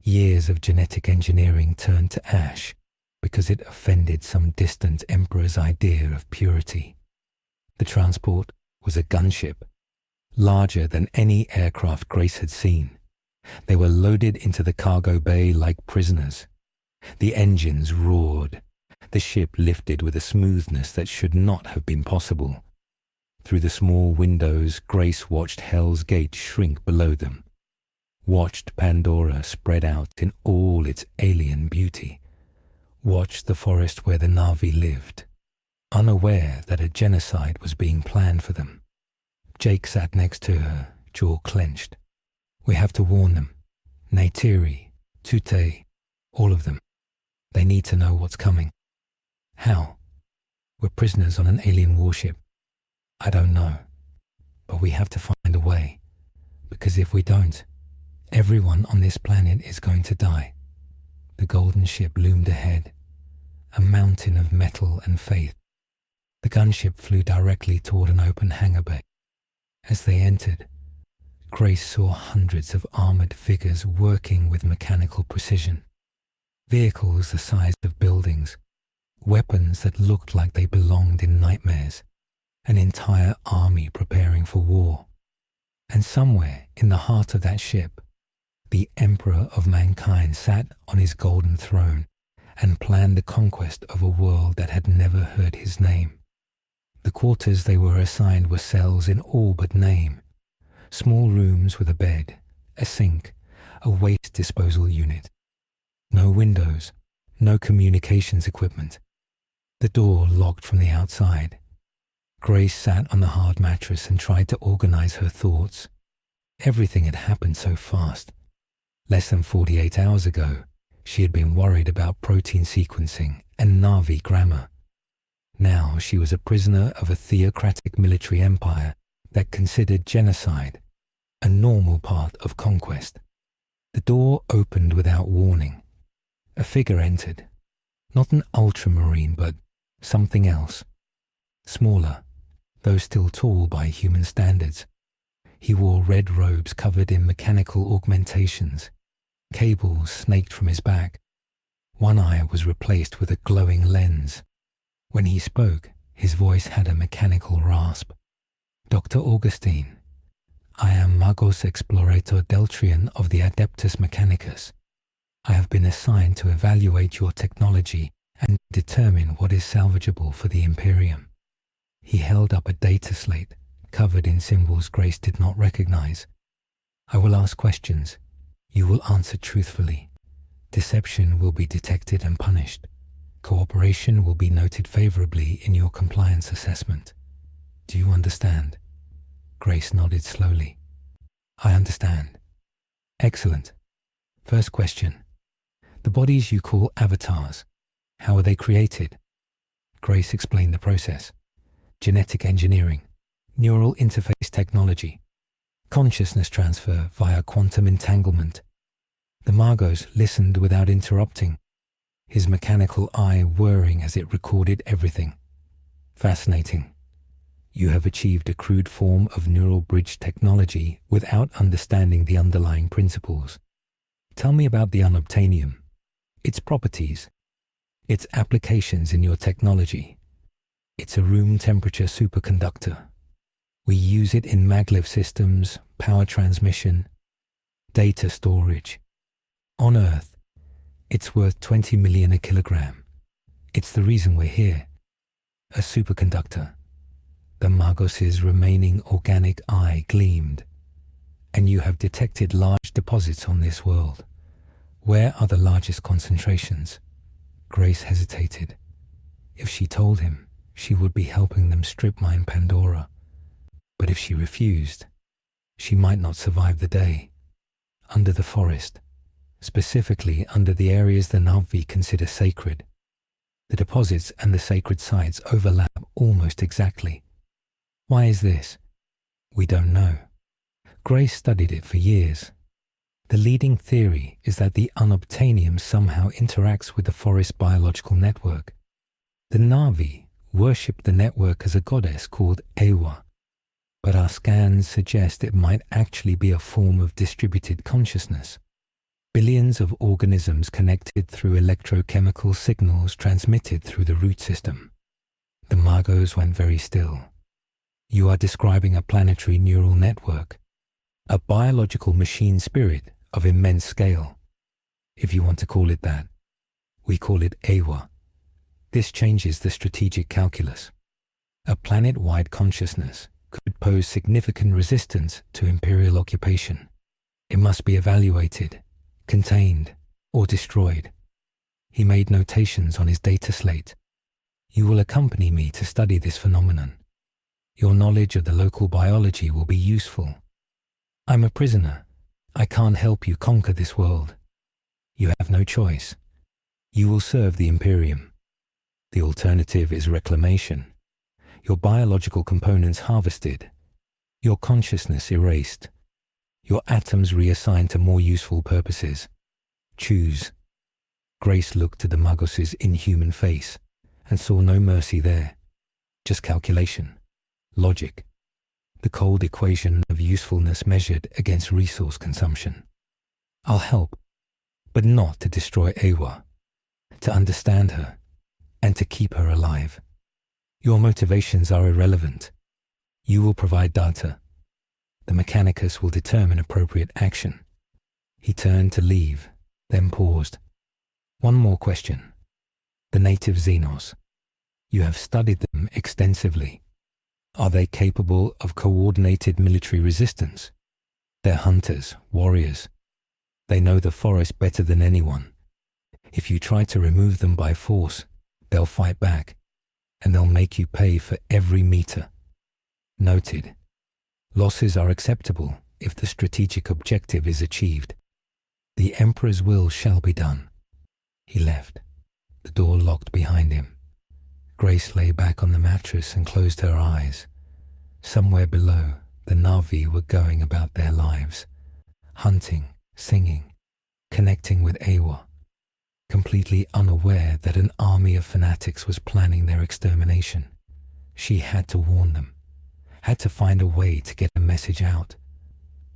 Years of genetic engineering turned to ash because it offended some distant Emperor's idea of purity. The transport was a gunship, larger than any aircraft Grace had seen. They were loaded into the cargo bay like prisoners. The engines roared. The ship lifted with a smoothness that should not have been possible. Through the small windows, Grace watched Hell's Gate shrink below them, watched Pandora spread out in all its alien beauty, watched the forest where the Na'vi lived, unaware that a genocide was being planned for them. Jake sat next to her, jaw clenched. We have to warn them. Neytiri, Tute, all of them. They need to know what's coming. How? We're prisoners on an alien warship. I don't know, but we have to find a way, because if we don't, everyone on this planet is going to die. The golden ship loomed ahead, a mountain of metal and faith. The gunship flew directly toward an open hangar bay. As they entered, Grace saw hundreds of armored figures working with mechanical precision. Vehicles the size of buildings, weapons that looked like they belonged in nightmares, an entire army preparing for war. And somewhere in the heart of that ship, the Emperor of Mankind sat on his golden throne and planned the conquest of a world that had never heard his name. The quarters they were assigned were cells in all but name. Small rooms with a bed, a sink, a waste disposal unit. No windows, no communications equipment. The door locked from the outside. Grace sat on the hard mattress and tried to organize her thoughts. Everything had happened so fast. Less than 48 hours ago, she had been worried about protein sequencing and Na'vi grammar. Now she was a prisoner of a theocratic military empire that considered genocide a normal part of conquest. The door opened without warning. A figure entered. Not an ultramarine, but something else. Smaller, though still tall by human standards. He wore red robes covered in mechanical augmentations. Cables snaked from his back. One eye was replaced with a glowing lens. When he spoke, his voice had a mechanical rasp. Dr. Augustine, I am Magos Explorator Deltrian of the Adeptus Mechanicus. I have been assigned to evaluate your technology and determine what is salvageable for the Imperium. He held up a data slate covered in symbols Grace did not recognize. I will ask questions. You will answer truthfully. Deception will be detected and punished. Cooperation will be noted favorably in your compliance assessment. Do you understand? Grace nodded slowly. I understand. Excellent. First question. The bodies you call avatars, how are they created? Grace explained the process. Genetic engineering, neural interface technology, consciousness transfer via quantum entanglement. The Magos listened without interrupting, his mechanical eye whirring as it recorded everything. Fascinating. You have achieved a crude form of neural bridge technology without understanding the underlying principles. Tell me about the unobtainium, its properties, its applications in your technology. It's a room temperature superconductor. We use it in maglev systems, power transmission, data storage. On Earth, it's worth 20 million a kilogram. It's the reason we're here. A superconductor. The Magos' remaining organic eye gleamed. And you have detected large deposits on this world. Where are the largest concentrations? Grace hesitated. If she told him, she would be helping them strip mine Pandora. But if she refused, she might not survive the day. Under the forest, specifically under the areas the Na'vi consider sacred. The deposits and the sacred sites overlap almost exactly. Why is this? We don't know. Grace studied it for years. The leading theory is that the unobtainium somehow interacts with the forest biological network. The Na'vi worship the network as a goddess called Eywa, but our scans suggest it might actually be a form of distributed consciousness. Billions of organisms connected through electrochemical signals transmitted through the root system. The Magos went very still. You are describing a planetary neural network, a biological machine spirit of immense scale, if you want to call it that. We call it Eywa. This changes the strategic calculus. A planet-wide consciousness could pose significant resistance to Imperial occupation. It must be evaluated, contained, or destroyed. He made notations on his data slate. You will accompany me to study this phenomenon. Your knowledge of the local biology will be useful. I'm a prisoner. I can't help you conquer this world. You have no choice. You will serve the Imperium. The alternative is reclamation. Your biological components harvested. Your consciousness erased. Your atoms reassigned to more useful purposes. Choose. Grace looked at the Magos's inhuman face and saw no mercy there. Just calculation. Logic. The cold equation of usefulness measured against resource consumption. I'll help, but not to destroy Eywa, to understand her, and to keep her alive. Your motivations are irrelevant. You will provide data. The Mechanicus will determine appropriate action. He turned to leave, then paused. One more question. The native Xenos. You have studied them extensively. Are they capable of coordinated military resistance? They're hunters, warriors. They know the forest better than anyone. If you try to remove them by force, they'll fight back, and they'll make you pay for every meter. Noted. Losses are acceptable if the strategic objective is achieved. The Emperor's will shall be done. He left. The door locked behind him. Grace lay back on the mattress and closed her eyes. Somewhere below, the Na'vi were going about their lives, hunting, singing, connecting with Eywa, completely unaware that an army of fanatics was planning their extermination. She had to warn them, had to find a way to get a message out.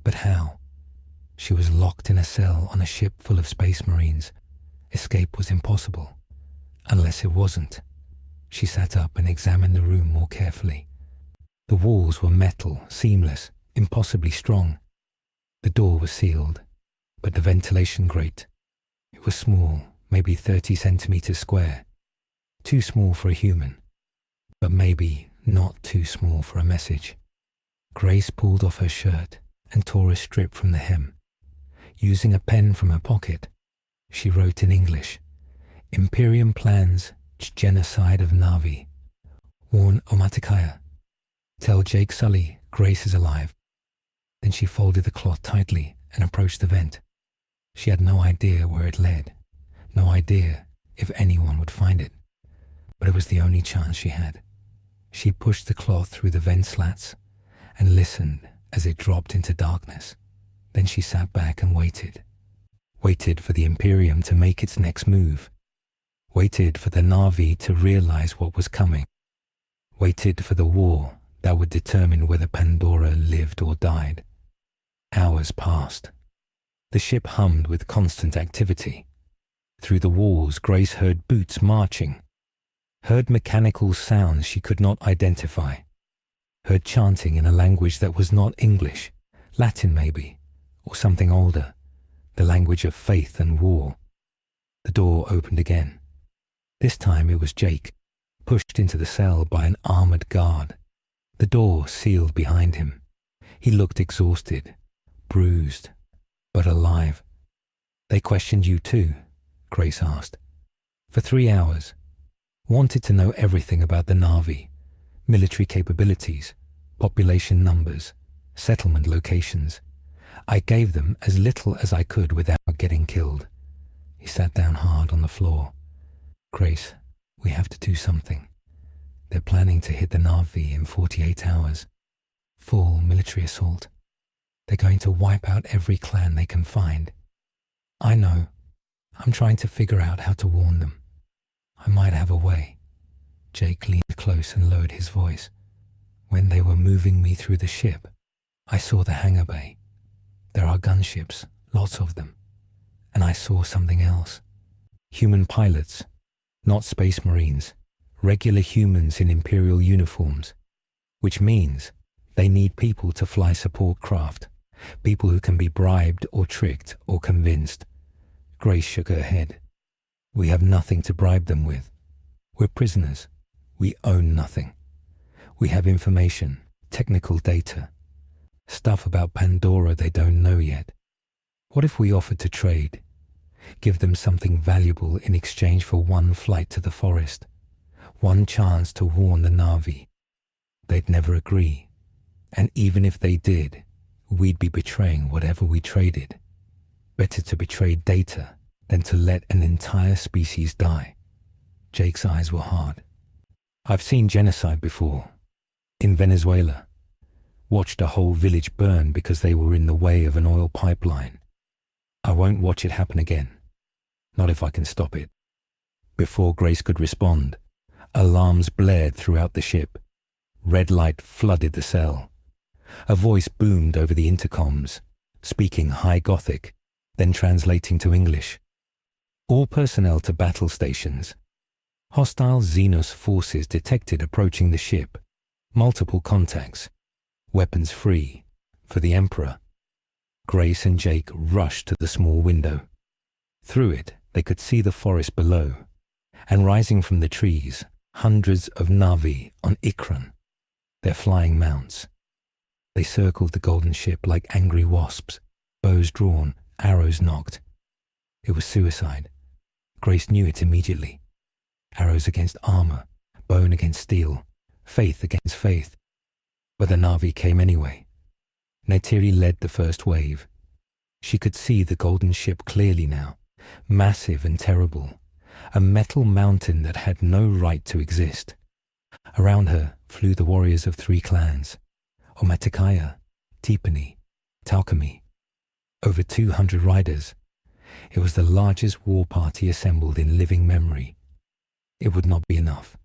But how? She was locked in a cell on a ship full of space marines. Escape was impossible, unless it wasn't. She sat up and examined the room more carefully. The walls were metal, seamless, impossibly strong. The door was sealed, but the ventilation grate. It was small, maybe 30 centimeters square. Too small for a human, but maybe not too small for a message. Grace pulled off her shirt and tore a strip from the hem. Using a pen from her pocket, she wrote in English, Imperium plans genocide of Na'vi. Warn Omatikaya. Tell Jake Sully Grace is alive. Then she folded the cloth tightly and approached the vent. She had no idea where it led, no idea if anyone would find it, but it was the only chance she had. She pushed the cloth through the vent slats and listened as it dropped into darkness. Then she sat back and waited. Waited for the Imperium to make its next move. Waited for the Na'vi to realize what was coming. Waited for the war that would determine whether Pandora lived or died. Hours passed. The ship hummed with constant activity. Through the walls, Grace heard boots marching, heard mechanical sounds she could not identify, heard chanting in a language that was not English, Latin maybe, or something older, the language of faith and war. The door opened again. This time it was Jake, pushed into the cell by an armored guard. The door sealed behind him. He looked exhausted, bruised, but alive. They questioned you too, Grace asked. For 3 hours. Wanted to know everything about the Na'vi, military capabilities, population numbers, settlement locations. I gave them as little as I could without getting killed. He sat down hard on the floor. Grace, we have to do something. They're planning to hit the Na'vi in 48 hours. Full military assault. They're going to wipe out every clan they can find. I know. I'm trying to figure out how to warn them. I might have a way. Jake leaned close and lowered his voice. When they were moving me through the ship, I saw the hangar bay. There are gunships, lots of them. And I saw something else. Human pilots, not space marines, regular humans in Imperial uniforms, which means they need people to fly support craft, People who can be bribed or tricked or convinced. Grace shook her head. We have nothing to bribe them with. We're prisoners. We own nothing. We have information, technical data, stuff about Pandora they don't know yet. What if we offered to trade? Give them something valuable in exchange for one flight to the forest, one chance to warn the Na'vi. They'd never agree. And even if they did, we'd be betraying whatever we traded. Better to betray data than to let an entire species die. Jake's eyes were hard. I've seen genocide before. In Venezuela. Watched a whole village burn because they were in the way of an oil pipeline. I won't watch it happen again. Not if I can stop it. Before Grace could respond, alarms blared throughout the ship. Red light flooded the cell. A voice boomed over the intercoms, speaking High Gothic, then translating to English. All personnel to battle stations. Hostile Xenos forces detected approaching the ship. Multiple contacts. Weapons free. For the Emperor. Grace and Jake rushed to the small window. Through it, they could see the forest below, and rising from the trees, hundreds of Na'vi on Ikran, their flying mounts. They circled the golden ship like angry wasps, bows drawn, arrows nocked. It was suicide. Grace knew it immediately. Arrows against armor, bone against steel, faith against faith. But the Na'vi came anyway. Neytiri led the first wave. She could see the golden ship clearly now, massive and terrible, a metal mountain that had no right to exist. Around her flew the warriors of 3 clans, Omaticaya, Tipani, Talcami. Over 200 riders. It was the largest war party assembled in living memory. It would not be enough.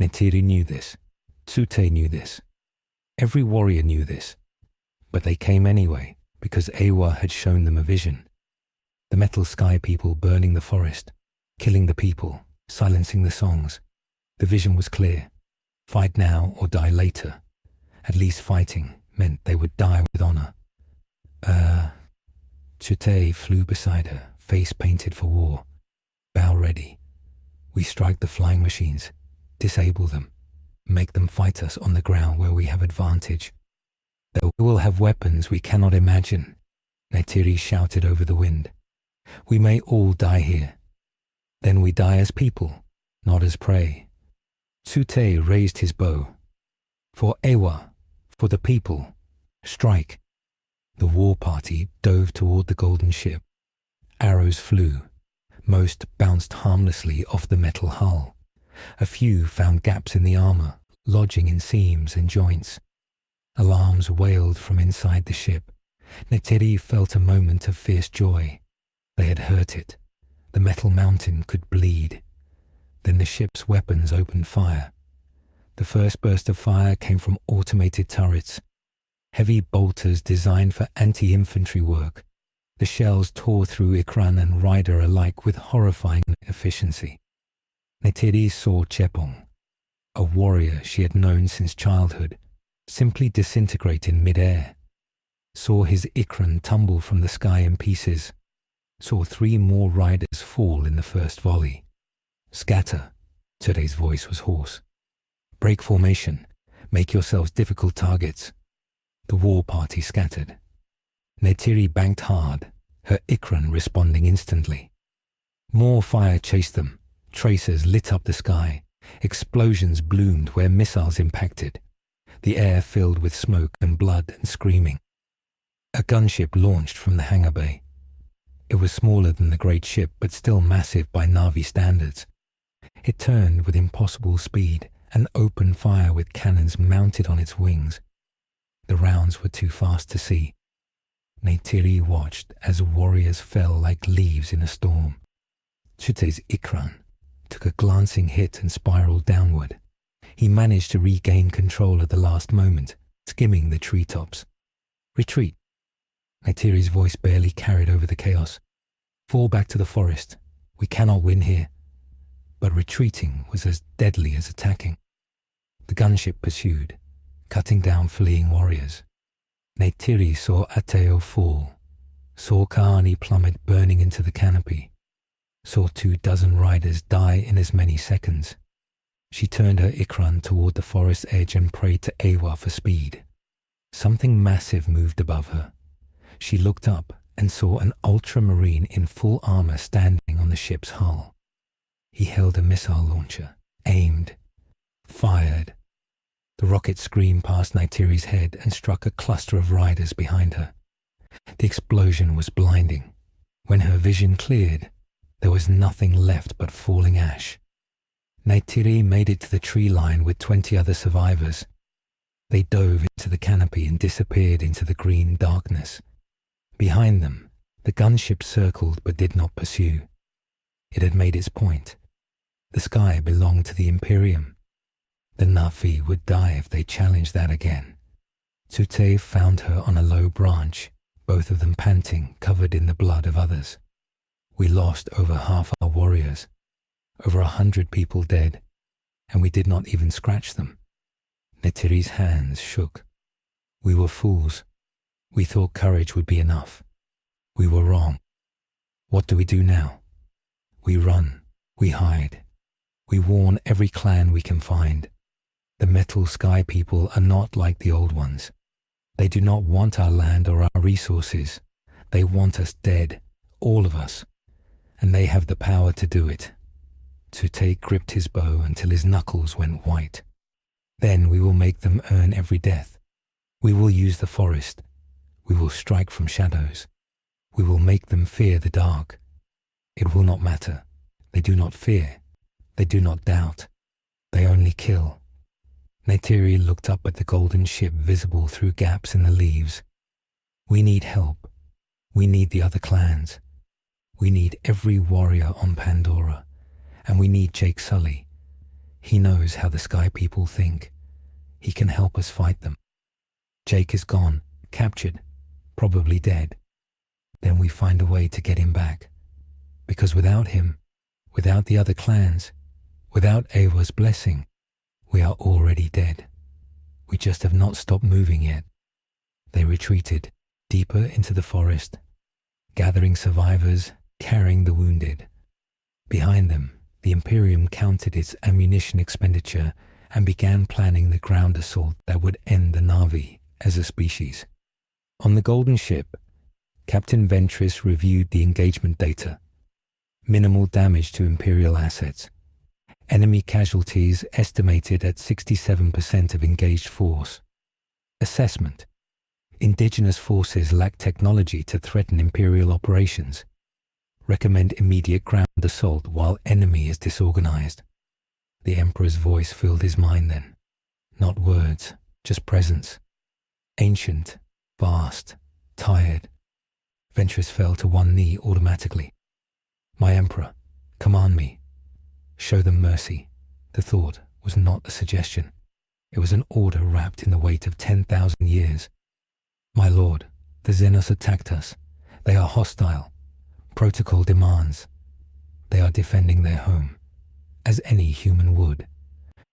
Neytiri knew this. Tsute knew this. Every warrior knew this. But they came anyway, because Eywa had shown them a vision. The metal sky people burning the forest, killing the people, silencing the songs. The vision was clear. Fight now or die later. At least fighting meant they would die with honor. Tsute flew beside her, face painted for war. Bow ready. We strike the flying machines, disable them, make them fight us on the ground where we have advantage. They will have weapons we cannot imagine, Neytiri shouted over the wind. We may all die here. Then we die as people, not as prey. Tsute raised his bow. For Eywa, for the people, strike. The war party dove toward the golden ship. Arrows flew. Most bounced harmlessly off the metal hull. A few found gaps in the armor, lodging in seams and joints. Alarms wailed from inside the ship. Neytiri felt a moment of fierce joy. They had hurt it. The metal mountain could bleed. Then the ship's weapons opened fire. The first burst of fire came from automated turrets. Heavy bolters designed for anti-infantry work. The shells tore through Ikran and Ryder alike with horrifying efficiency. Neytiri saw Chepong, a warrior she had known since childhood, simply disintegrate in mid-air. Saw his Ikran tumble from the sky in pieces. Saw 3 more riders fall in the first volley. Scatter, Tsute's voice was hoarse. Break formation. Make yourselves difficult targets. The war party scattered. Neytiri banked hard, her Ikran responding instantly. More fire chased them. Tracers lit up the sky. Explosions bloomed where missiles impacted. The air filled with smoke and blood and screaming. A gunship launched from the hangar bay. It was smaller than the great ship, but still massive by Na'vi standards. It turned with impossible speed and opened fire with cannons mounted on its wings. The rounds were too fast to see. Neytiri watched as warriors fell like leaves in a storm. Tsute's Ikran took a glancing hit and spiraled downward. He managed to regain control at the last moment, skimming the treetops. Retreat. Neytiri's voice barely carried over the chaos. Fall back to the forest. We cannot win here. But retreating was as deadly as attacking. The gunship pursued, cutting down fleeing warriors. Neytiri saw Ateo fall, saw Kaani plummet burning into the canopy, saw 24 riders die in as many seconds. She turned her Ikran toward the forest edge and prayed to Eywa for speed. Something massive moved above her. She looked up and saw an Ultramarine in full armor standing on the ship's hull. He held a missile launcher, aimed, fired. The rocket screamed past Neytiri's head and struck a cluster of riders behind her. The explosion was blinding. When her vision cleared, there was nothing left but falling ash. Neytiri made it to the tree line with 20 other survivors. They dove into the canopy and disappeared into the green darkness. Behind them, the gunship circled but did not pursue. It had made its point. The sky belonged to the Imperium. The Nafi would die if they challenged that again. Tute found her on a low branch, both of them panting, covered in the blood of others. We lost over half our warriors, over 100 people dead, and we did not even scratch them. Neytiri's hands shook. We were fools. We thought courage would be enough. We were wrong. What do we do now? We run. We hide. We warn every clan we can find. The Metal Sky people are not like the old ones. They do not want our land or our resources. They want us dead, all of us. And they have the power to do it. Tute gripped his bow until his knuckles went white. Then we will make them earn every death. We will use the forest. We will strike from shadows. We will make them fear the dark. It will not matter. They do not fear. They do not doubt. They only kill. Neytiri looked up at the golden ship visible through gaps in the leaves. We need help. We need the other clans. We need every warrior on Pandora. And we need Jake Sully. He knows how the Sky people think. He can help us fight them. Jake is gone, captured, probably dead. Then we find a way to get him back. Because without him, without the other clans, without Eywa's blessing, we are already dead. We just have not stopped moving yet. They retreated deeper into the forest, gathering survivors, carrying the wounded. Behind them, the Imperium counted its ammunition expenditure and began planning the ground assault that would end the Na'vi as a species. On the Golden Ship, Captain Ventris reviewed the engagement data. Minimal damage to Imperial assets. Enemy casualties estimated at 67% of engaged force. Assessment. Indigenous forces lack technology to threaten Imperial operations. Recommend immediate ground assault while enemy is disorganized. The Emperor's voice filled his mind then. Not words, just presence. Ancient, vast, tired. Ventris fell to one knee automatically. My Emperor, command me. Show them mercy. The thought was not a suggestion. It was an order wrapped in the weight of 10,000 years. My lord, the Xenos attacked us. They are hostile. Protocol demands. They are defending their home, as any human would.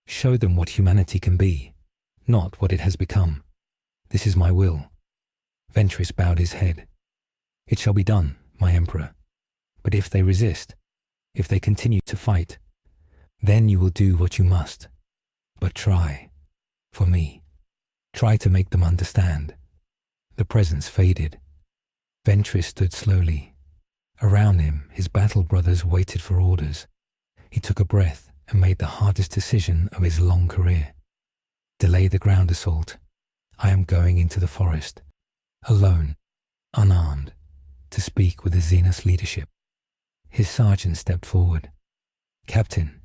Show them what humanity can be, not what it has become. This is my will. Ventris bowed his head. It shall be done, my Emperor. But if they resist, if they continue to fight, then you will do what you must. But try, for me. Try to make them understand. The presence faded. Ventris stood slowly. Around him, his battle brothers waited for orders. He took a breath and made the hardest decision of his long career. Delay the ground assault. I am going into the forest, alone, unarmed, to speak with the Xenos leadership. His sergeant stepped forward. Captain,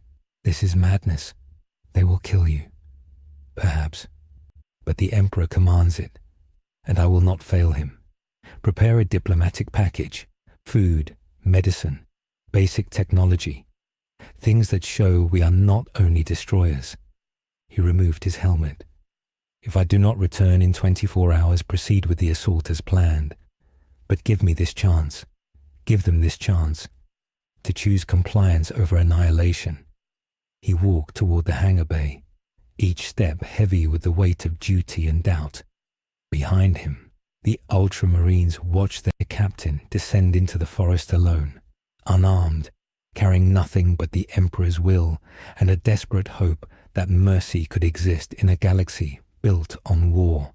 this is madness. They will kill you. Perhaps. But the Emperor commands it, and I will not fail him. Prepare a diplomatic package. Food, medicine, basic technology. Things that show we are not only destroyers. He removed his helmet. If I do not return in 24 hours, proceed with the assault as planned. But give me this chance. Give them this chance. To choose compliance over annihilation. He walked toward the hangar bay, each step heavy with the weight of duty and doubt. Behind him, The Ultramarines watched their captain descend into the forest alone, unarmed, carrying nothing but the Emperor's will and a desperate hope that mercy could exist in a galaxy built on war.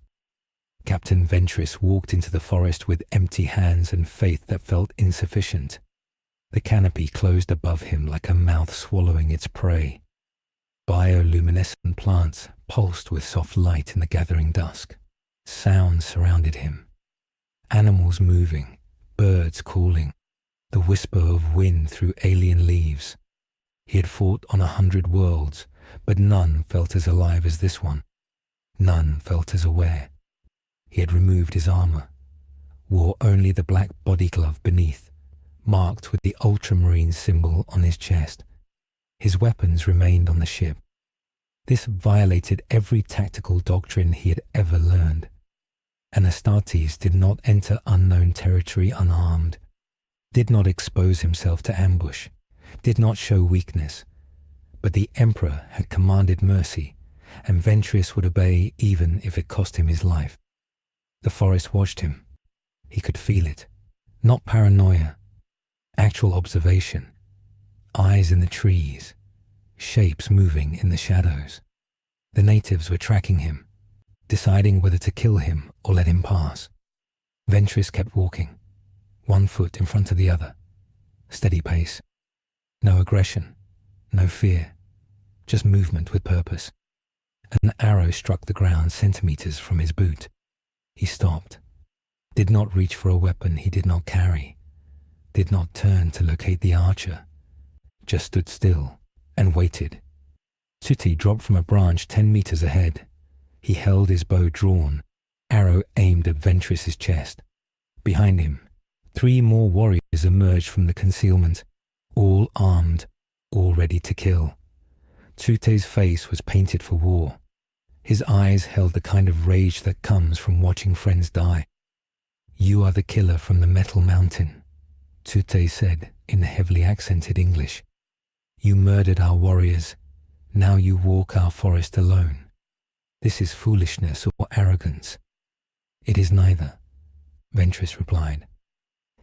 Captain Ventris walked into the forest with empty hands and faith that felt insufficient. The canopy closed above him like a mouth swallowing its prey. Bioluminescent plants pulsed with soft light in the gathering dusk. Sounds surrounded him. Animals moving, birds calling, the whisper of wind through alien leaves. He had fought on 100 worlds, but none felt as alive as this one. None felt as aware. He had removed his armor, wore only the black body glove beneath, marked with the Ultramarine symbol on his chest. His weapons remained on the ship. This violated every tactical doctrine he had ever learned. Astartes did not enter unknown territory unarmed, did not expose himself to ambush, did not show weakness. But the Emperor had commanded mercy, and Ventris would obey even if it cost him his life. The forest watched him. He could feel it. Not paranoia. Actual observation. Eyes in the trees. Shapes moving in the shadows. The natives were tracking him, deciding whether to kill him or let him pass. Ventris kept walking, one foot in front of the other. Steady pace. No aggression. No fear. Just movement with purpose. An arrow struck the ground centimeters from his boot. He stopped. Did not reach for a weapon he did not carry. Did not turn to locate the archer. Just stood still and waited. Sully dropped from a branch 10 meters ahead. He held his bow drawn, arrow aimed at Ventris's chest. Behind him, 3 more warriors emerged from the concealment, all armed, all ready to kill. Sully's face was painted for war. His eyes held the kind of rage that comes from watching friends die. "You are the killer from the Metal Mountain," Sully said in heavily accented English. "You murdered our warriors. Now you walk our forest alone. This is foolishness or arrogance." "It is neither," Ventris replied.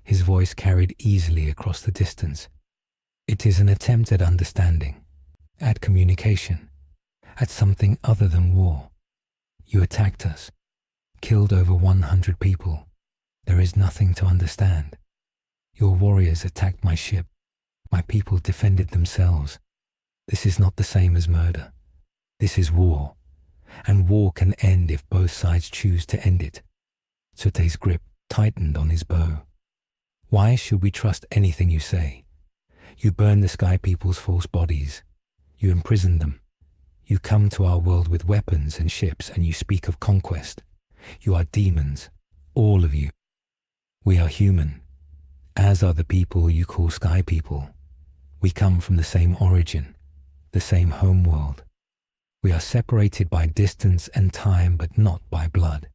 His voice carried easily across the distance. "It is an attempt at understanding, at communication, at something other than war. You attacked us, killed over 100 people. There is nothing to understand. Your warriors attacked my ship. My people defended themselves. This is not the same as murder. This is war. And war can end if both sides choose to end it." Sully's grip tightened on his bow. "Why should we trust anything you say? You burn the Sky People's false bodies. You imprison them. You come to our world with weapons and ships and you speak of conquest. You are demons, all of you. We are human, as are the people you call Sky People. We come from the same origin, the same home world. We are separated by distance and time, but not by blood."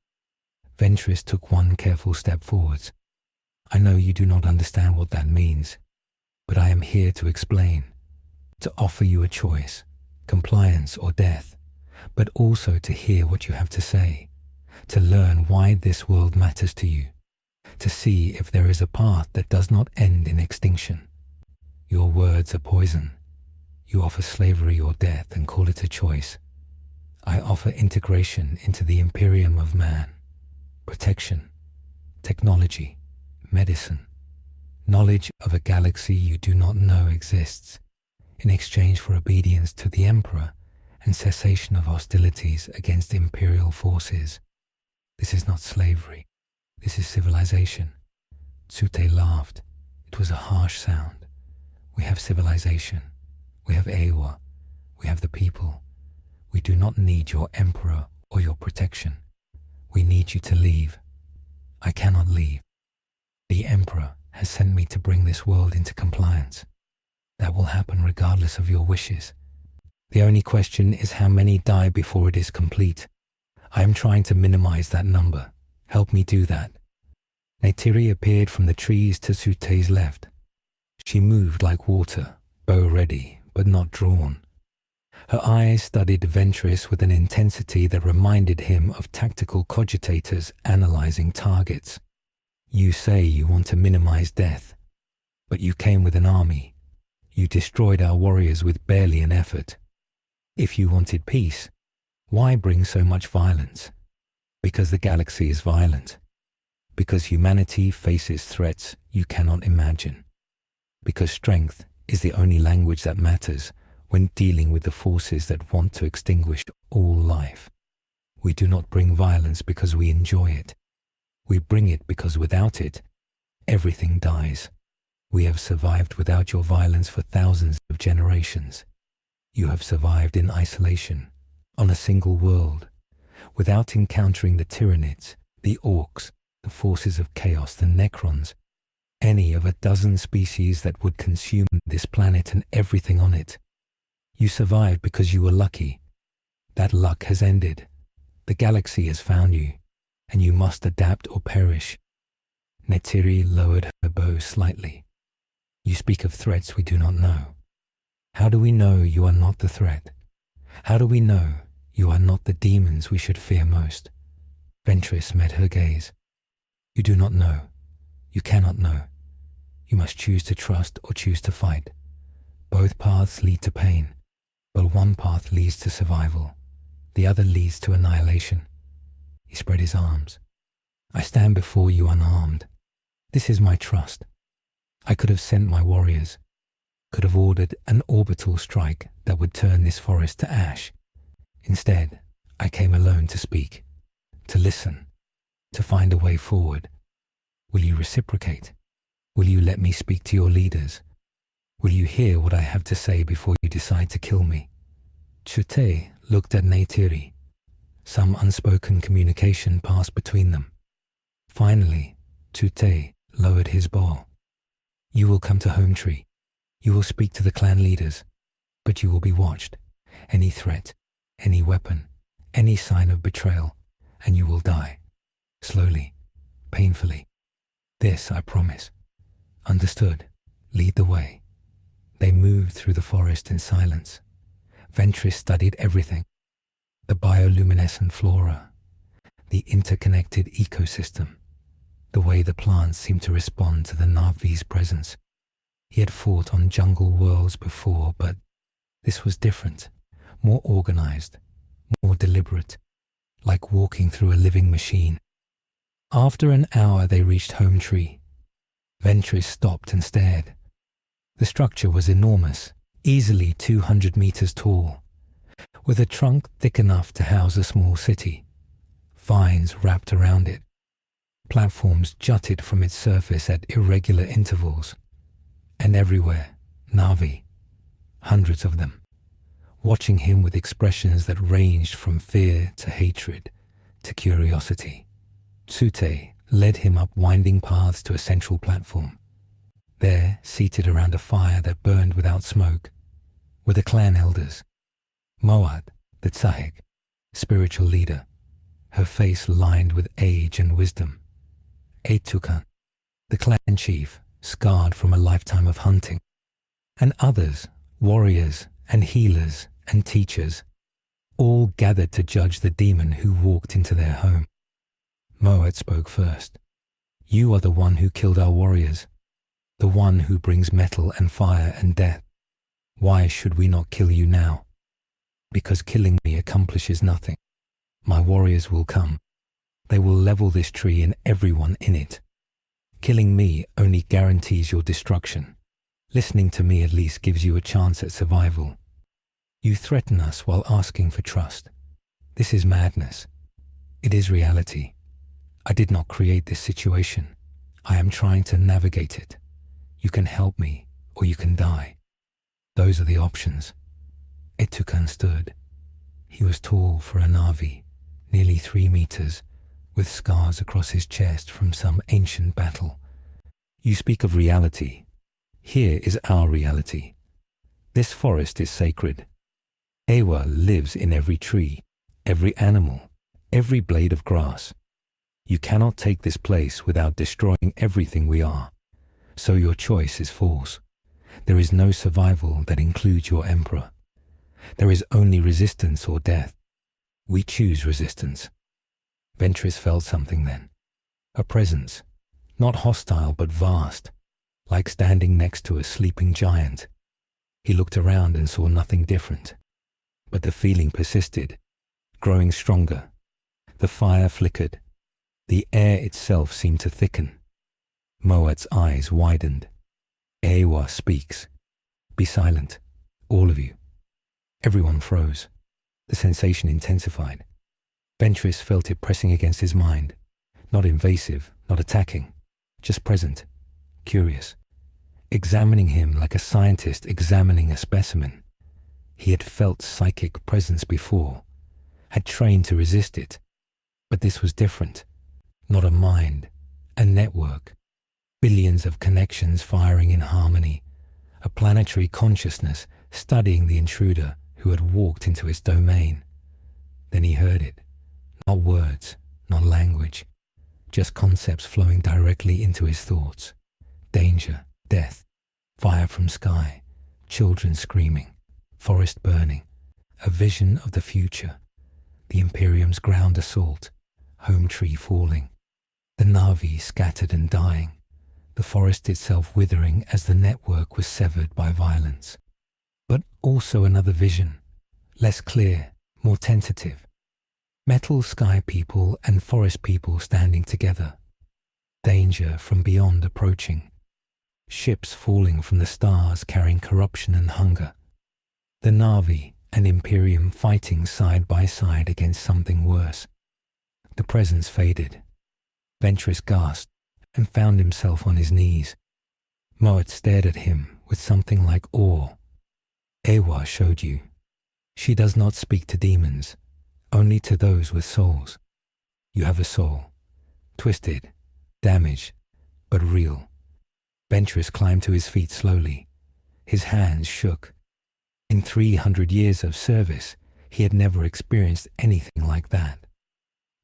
Ventris took one careful step forwards. "I know you do not understand what that means, but I am here to explain, to offer you a choice, compliance or death, but also to hear what you have to say, to learn why this world matters to you, to see if there is a path that does not end in extinction. Your words are poison. You offer slavery or death and call it a choice. I offer integration into the Imperium of Man, protection, technology, medicine, knowledge of a galaxy you do not know exists, in exchange for obedience to the Emperor and cessation of hostilities against Imperial forces. This is not slavery. This is civilization." Sully laughed. It was a harsh sound. "We have civilization. We have Eywa. We have the people. We do not need your Emperor or your protection. We need you to leave. I cannot leave. The Emperor has sent me to bring this world into compliance. That will happen regardless of your wishes. The only question is how many die before it is complete. I am trying to minimize that number. Help me do that." Neytiri appeared from the trees to Sully's left. She moved like water, bow ready, but not drawn. Her eyes studied Ventris with an intensity that reminded him of tactical cogitators analyzing targets. You say you want to minimize death, but you came with an army. You destroyed our warriors with barely an effort. If you wanted peace, why bring so much violence? Because the galaxy is violent. Because humanity faces threats you cannot imagine. Because strength is the only language that matters when dealing with the forces that want to extinguish all life. We do not bring violence because we enjoy it. We bring it because without it, everything dies. We have survived without your violence for thousands of generations. You have survived in isolation, on a single world, without encountering the Tyranids, the orcs, the forces of chaos, the necrons, any of a dozen species that would consume this planet and everything on it. You survived because you were lucky. That luck has ended. The galaxy has found you, and you must adapt or perish. Neytiri lowered her bow slightly. You speak of threats we do not know. How do we know you are not the threat? How do we know you are not the demons we should fear most? Ventris met her gaze. You do not know. You cannot know. You must choose to trust or choose to fight. Both paths lead to pain, but one path leads to survival. The other leads to annihilation. He spread his arms. I stand before you unarmed. This is my trust. I could have sent my warriors, could have ordered an orbital strike that would turn this forest to ash. Instead, I came alone to speak, to listen, to find a way forward. Will you reciprocate? Will you let me speak to your leaders? Will you hear what I have to say before you decide to kill me? Chute looked at Neytiri. Some unspoken communication passed between them. Finally, Chute lowered his bow. You will come to Home Tree. You will speak to the clan leaders, but you will be watched. Any threat, any weapon, any sign of betrayal, and you will die. Slowly, painfully. This I promise. Understood. Lead the way. They moved through the forest in silence. Ventris studied everything. The bioluminescent flora, the interconnected ecosystem, the way the plants seemed to respond to the Na'vi's presence. He had fought on jungle worlds before, but this was different, more organized, more deliberate, like walking through a living machine. After an hour they reached Home Tree. Ventris stopped and stared. The structure was enormous, easily 200 meters tall, with a trunk thick enough to house a small city. Vines wrapped around it. Platforms jutted from its surface at irregular intervals. And everywhere, Na'vi, hundreds of them, watching him with expressions that ranged from fear to hatred to curiosity. Tsute led him up winding paths to a central platform. There, seated around a fire that burned without smoke, were the clan elders. Moat, the Tsahik, spiritual leader, her face lined with age and wisdom. Etukan, the clan chief, scarred from a lifetime of hunting. And others, warriors and healers and teachers, all gathered to judge the demon who walked into their home. Moat spoke first. You are the one who killed our warriors, the one who brings metal and fire and death. Why should we not kill you now? Because killing me accomplishes nothing. My warriors will come. They will level this tree and everyone in it. Killing me only guarantees your destruction. Listening to me at least gives you a chance at survival. You threaten us while asking for trust. This is madness. It is reality. I did not create this situation. I am trying to navigate it. You can help me, or you can die. Those are the options. Etukan stood. He was tall for a Na'vi, nearly 3 meters, with scars across his chest from some ancient battle. You speak of reality. Here is our reality. This forest is sacred. Eywa lives in every tree, every animal, every blade of grass. You cannot take this place without destroying everything we are. So your choice is false. There is no survival that includes your emperor. There is only resistance or death. We choose resistance. Ventris felt something then. A presence, not hostile but vast, like standing next to a sleeping giant. He looked around and saw nothing different. But the feeling persisted, growing stronger. The fire flickered. The air itself seemed to thicken. Moat's eyes widened. Eywa speaks. Be silent, all of you. Everyone froze. The sensation intensified. Ventris felt it pressing against his mind. Not invasive, not attacking, just present, curious, examining him like a scientist examining a specimen. He had felt psychic presence before, had trained to resist it, but this was different. Not a mind, a network, billions of connections firing in harmony, a planetary consciousness studying the intruder who had walked into its domain. Then he heard it, not words, not language, just concepts flowing directly into his thoughts. Danger, death, fire from sky, children screaming, forest burning, a vision of the future, the Imperium's ground assault, home tree falling, the Na'vi scattered and dying, the forest itself withering as the network was severed by violence. But also another vision, less clear, more tentative. Metal sky people and forest people standing together. Danger from beyond approaching. Ships falling from the stars carrying corruption and hunger. The Na'vi and Imperium fighting side by side against something worse. The presence faded. Ventris gasped and found himself on his knees. Moat stared at him with something like awe. Eywa showed you. She does not speak to demons, only to those with souls. You have a soul, twisted, damaged, but real. Ventris climbed to his feet slowly. His hands shook. In 300 years of service, he had never experienced anything like that.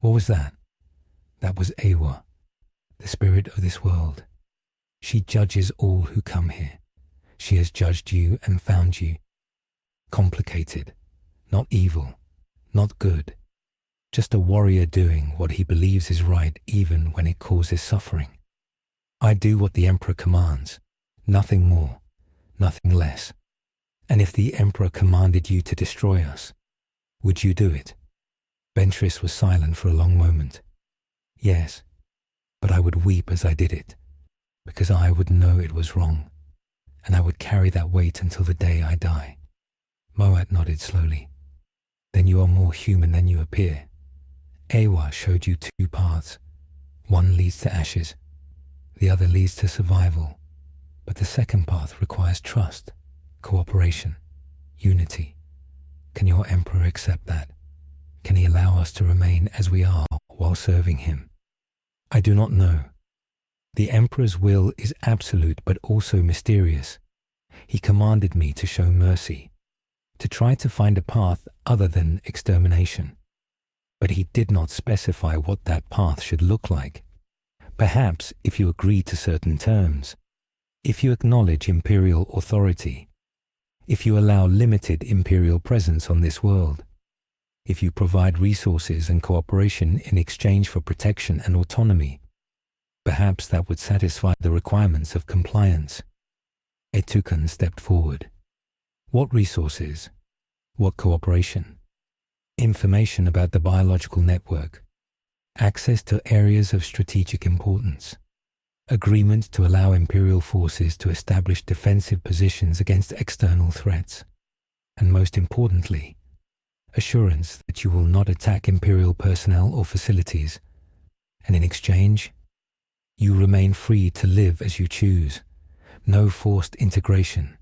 What was that? That was Eywa, the spirit of this world. She judges all who come here. She has judged you and found you. Complicated, not evil, not good. Just a warrior doing what he believes is right even when it causes suffering. I do what the Emperor commands, nothing more, nothing less. And if the Emperor commanded you to destroy us, would you do it? Ventris was silent for a long moment. Yes, but I would weep as I did it, because I would know it was wrong, and I would carry that weight until the day I die. Moat nodded slowly. Then you are more human than you appear. Eywa showed you two paths. One leads to ashes, the other leads to survival, but the second path requires trust, cooperation, unity. Can your Emperor accept that? Can he allow us to remain as we are while serving him? I do not know. The Emperor's will is absolute but also mysterious. He commanded me to show mercy, to try to find a path other than extermination. But he did not specify what that path should look like. Perhaps if you agree to certain terms, if you acknowledge imperial authority, if you allow limited imperial presence on this world, if you provide resources and cooperation in exchange for protection and autonomy, perhaps that would satisfy the requirements of compliance. Etukan stepped forward. What resources? What cooperation? Information about the biological network. Access to areas of strategic importance. Agreement to allow Imperial forces to establish defensive positions against external threats. And most importantly, assurance that you will not attack Imperial personnel or facilities. And in exchange, you remain free to live as you choose. No forced integration.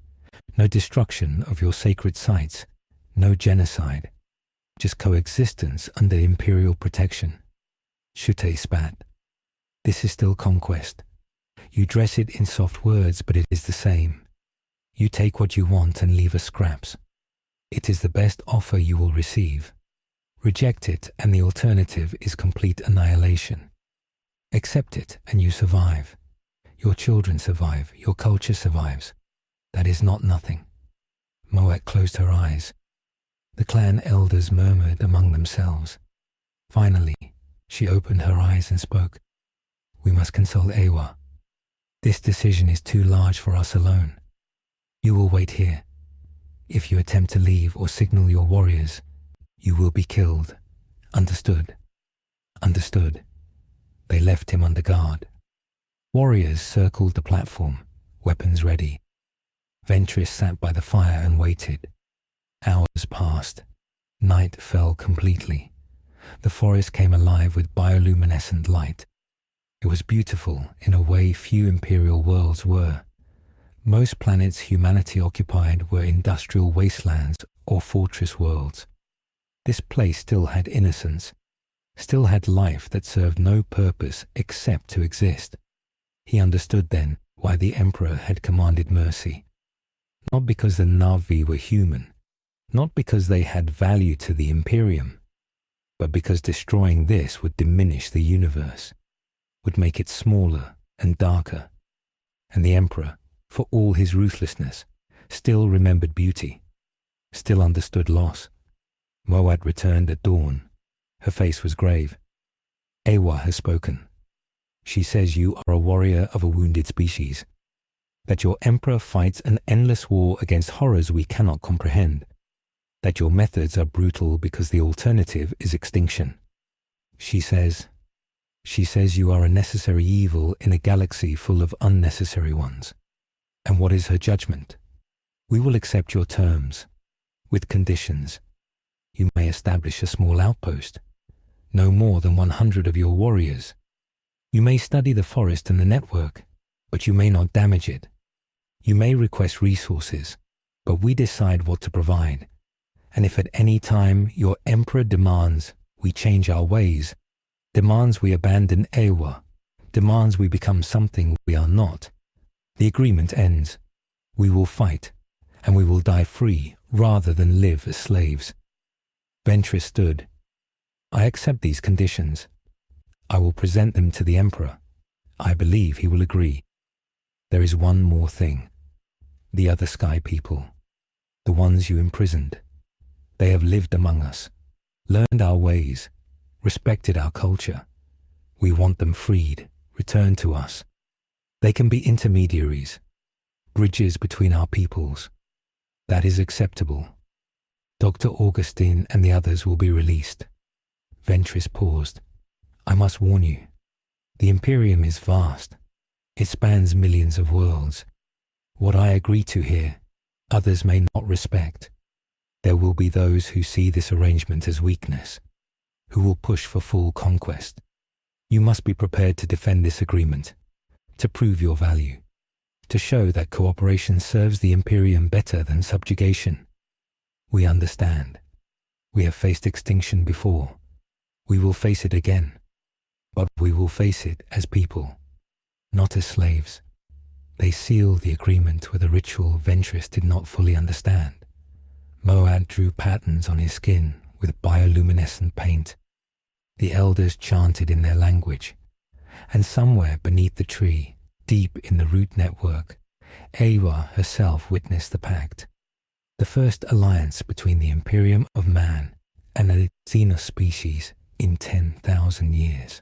No destruction of your sacred sites. No genocide. Just coexistence under Imperial protection. Shute spat. This is still conquest. You dress it in soft words, but it is the same. You take what you want and leave us scraps. It is the best offer you will receive. Reject it, and the alternative is complete annihilation. Accept it, and you survive. Your children survive. Your culture survives. That is not nothing. Moat closed her eyes. The clan elders murmured among themselves. Finally, she opened her eyes and spoke. "We must consult Eywa. This decision is too large for us alone. You will wait here. If you attempt to leave or signal your warriors, you will be killed. Understood?" "Understood." They left him under guard. Warriors circled the platform, weapons ready. Ventris sat by the fire and waited. Hours passed. Night fell completely. The forest came alive with bioluminescent light. It was beautiful in a way few Imperial worlds were. Most planets humanity occupied were industrial wastelands or fortress worlds. This place still had innocence, still had life that served no purpose except to exist. He understood then why the Emperor had commanded mercy. Not because the Na'vi were human, not because they had value to the Imperium, but because destroying this would diminish the universe, would make it smaller and darker. And the Emperor, for all his ruthlessness, still remembered beauty, still understood loss. Moat returned at dawn. Her face was grave. "Eywa has spoken. She says you are a warrior of a wounded species, that your Emperor fights an endless war against horrors we cannot comprehend, that your methods are brutal because the alternative is extinction. She says you are a necessary evil in a galaxy full of unnecessary ones. And what is her judgment? We will accept your terms, with conditions. You may establish a small outpost, no more than 100 of your warriors. You may study the forest and the network, but you may not damage it. You may request resources, but we decide what to provide. And if at any time your Emperor demands we change our ways, demands we abandon Eywa, demands we become something we are not, the agreement ends. We will fight, and we will die free rather than live as slaves." Ventris stood. "I accept these conditions. I will present them to the Emperor. I believe he will agree. There is one more thing. The other sky people, the ones you imprisoned. They have lived among us, learned our ways, respected our culture. We want them freed, returned to us. They can be intermediaries, bridges between our peoples. That is acceptable. Dr. Augustine and the others will be released." Ventris paused. "I must warn you, the Imperium is vast. It spans millions of worlds. What I agree to here, others may not respect. There will be those who see this arrangement as weakness, who will push for full conquest. You must be prepared to defend this agreement, to prove your value, to show that cooperation serves the Imperium better than subjugation. We understand. We have faced extinction before. We will face it again. But we will face it as people, not as slaves." They sealed the agreement with a ritual Ventris did not fully understand. Moat drew patterns on his skin with bioluminescent paint. The elders chanted in their language, and somewhere beneath the tree, deep in the root network, Eywa herself witnessed the pact, the first alliance between the Imperium of Man and a xenospecies in 10,000 years.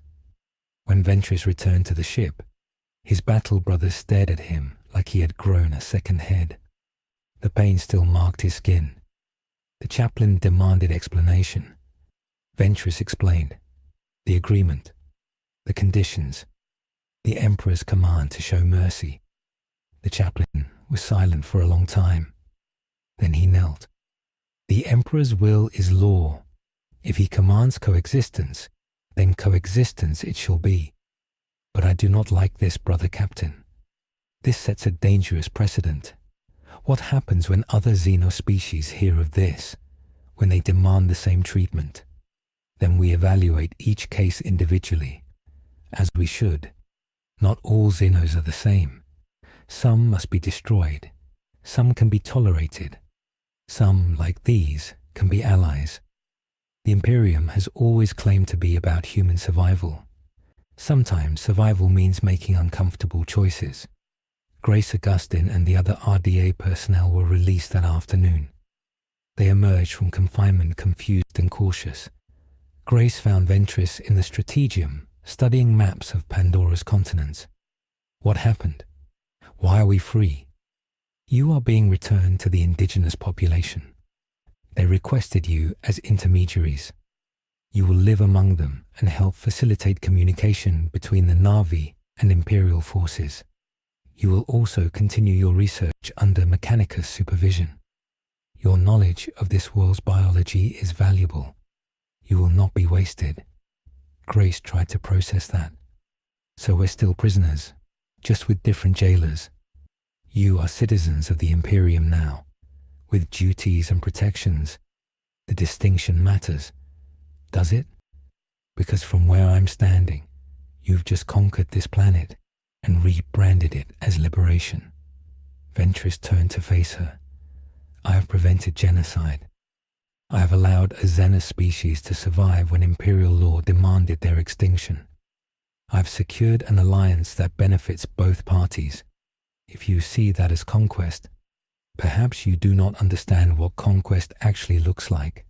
When Ventris returned to the ship, his battle brothers stared at him like he had grown a second head. The pain still marked his skin. The chaplain demanded explanation. Ventris explained. The agreement, the conditions, the Emperor's command to show mercy. The chaplain was silent for a long time. Then he knelt. "The Emperor's will is law. If he commands coexistence, then coexistence it shall be. But I do not like this, brother captain. This sets a dangerous precedent. What happens when other xenospecies hear of this, when they demand the same treatment? Then we evaluate each case individually, as we should. Not all xenos are the same. Some must be destroyed. Some can be tolerated. Some, like these, can be allies. The Imperium has always claimed to be about human survival. Sometimes survival means making uncomfortable choices. Grace Augustine and the other RDA personnel were released that afternoon. They emerged from confinement confused and cautious. Grace found Ventris in the Strategium, studying maps of Pandora's continents. What happened? Why are we free? You are being returned to the indigenous population. They requested you as intermediaries. You will live among them and help facilitate communication between the Na'vi and Imperial forces. You will also continue your research under Mechanicus supervision. Your knowledge of this world's biology is valuable. You will not be wasted. Grace tried to process that. So we're still prisoners, just with different jailers. You are citizens of the Imperium now, with duties and protections. The distinction matters. Does it? Because from where I'm standing, you've just conquered this planet and rebranded it as liberation. Ventris turned to face her. I have prevented genocide. I have allowed a Xenos species to survive when Imperial law demanded their extinction. I've secured an alliance that benefits both parties. If you see that as conquest, perhaps you do not understand what conquest actually looks like.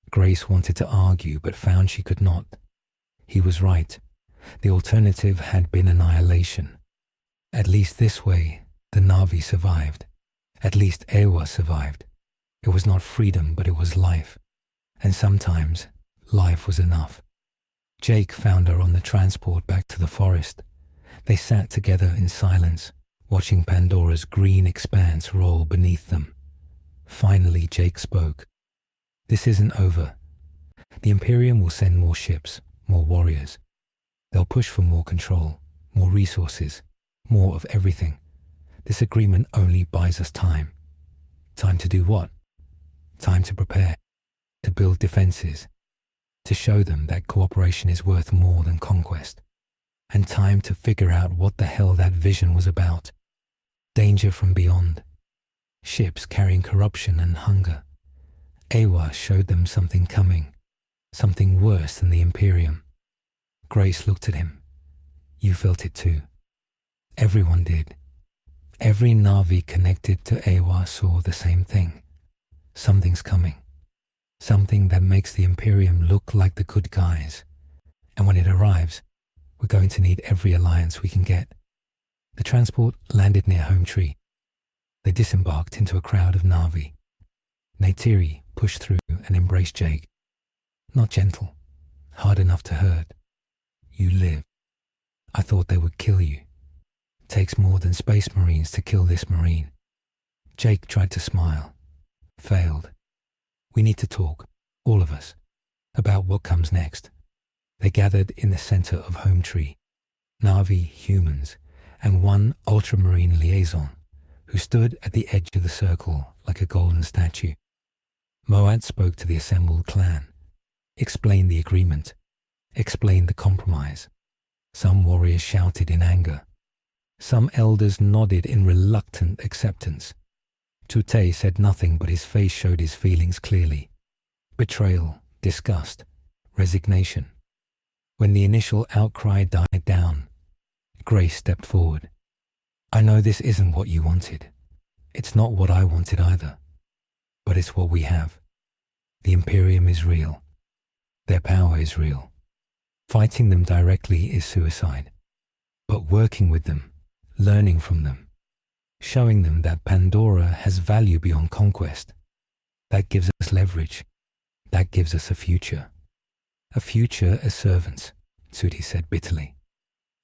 Grace wanted to argue but found she could not. He was right. The alternative had been annihilation. At least this way, the Na'vi survived. At least Eywa survived. It was not freedom, but it was life. And sometimes, life was enough. Jake found her on the transport back to the forest. They sat together in silence, watching Pandora's green expanse roll beneath them. Finally, Jake spoke. This isn't over. The Imperium will send more ships, more warriors. They'll push for more control, more resources, more of everything. This agreement only buys us time. Time to do what? Time to prepare, to build defenses, to show them that cooperation is worth more than conquest, and time to figure out what the hell that vision was about. Danger from beyond. Ships carrying corruption and hunger. Eywa showed them something coming, something worse than the Imperium. Grace looked at him. You felt it too. Everyone did. Every Na'vi connected to Eywa saw the same thing. Something's coming. Something that makes the Imperium look like the good guys. And when it arrives, we're going to need every alliance we can get. The transport landed near Home Tree. They disembarked into a crowd of Na'vi. Neytiri pushed through and embraced Jake. Not gentle, hard enough to hurt. You live. I thought they would kill you. Takes more than Space Marines to kill this Marine. Jake tried to smile. Failed. We need to talk, all of us, about what comes next. They gathered in the center of Home Tree. Na'vi humans and one Ultramarine liaison who stood at the edge of the circle like a golden statue. Moat spoke to the assembled clan, explained the agreement, explained the compromise. Some warriors shouted in anger. Some elders nodded in reluctant acceptance. Tute said nothing, but his face showed his feelings clearly. Betrayal, disgust, resignation. When the initial outcry died down, Grace stepped forward. I know this isn't what you wanted. It's not what I wanted either. But it's what we have. The Imperium is real. Their power is real. Fighting them directly is suicide. But working with them, learning from them, showing them that Pandora has value beyond conquest, that gives us leverage. That gives us a future. A future as servants, Tsuti said bitterly.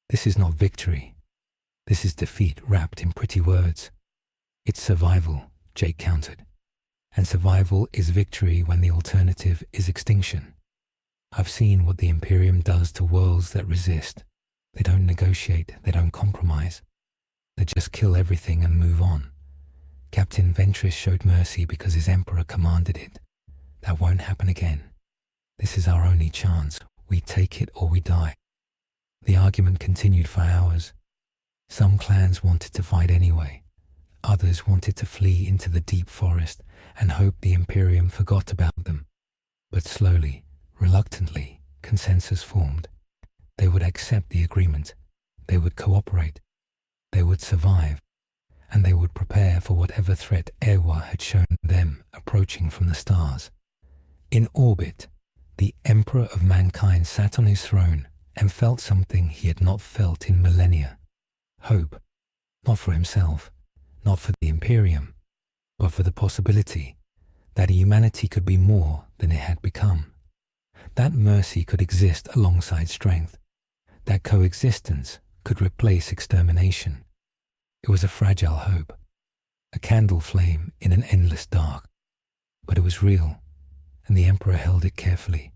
This is not victory. This is defeat wrapped in pretty words. It's survival, Jake countered. And survival is victory when the alternative is extinction. I've seen what the Imperium does to worlds that resist. They don't negotiate, they don't compromise. They just kill everything and move on. Captain Ventris showed mercy because his emperor commanded it. That won't happen again. This is our only chance. We take it or we die. The argument continued for hours. Some clans wanted to fight anyway. Others wanted to flee into the deep forest and hoped the Imperium forgot about them. But slowly, reluctantly, consensus formed. They would accept the agreement. They would cooperate. They would survive. and they would prepare for whatever threat Eywa had shown them approaching from the stars. In orbit, the Emperor of Mankind sat on his throne and felt something he had not felt in millennia. Hope, not for himself, not for the Imperium, but for the possibility that humanity could be more than it had become. That mercy could exist alongside strength, that coexistence could replace extermination. It was a fragile hope, a candle flame in an endless dark, but it was real, and the Emperor held it carefully,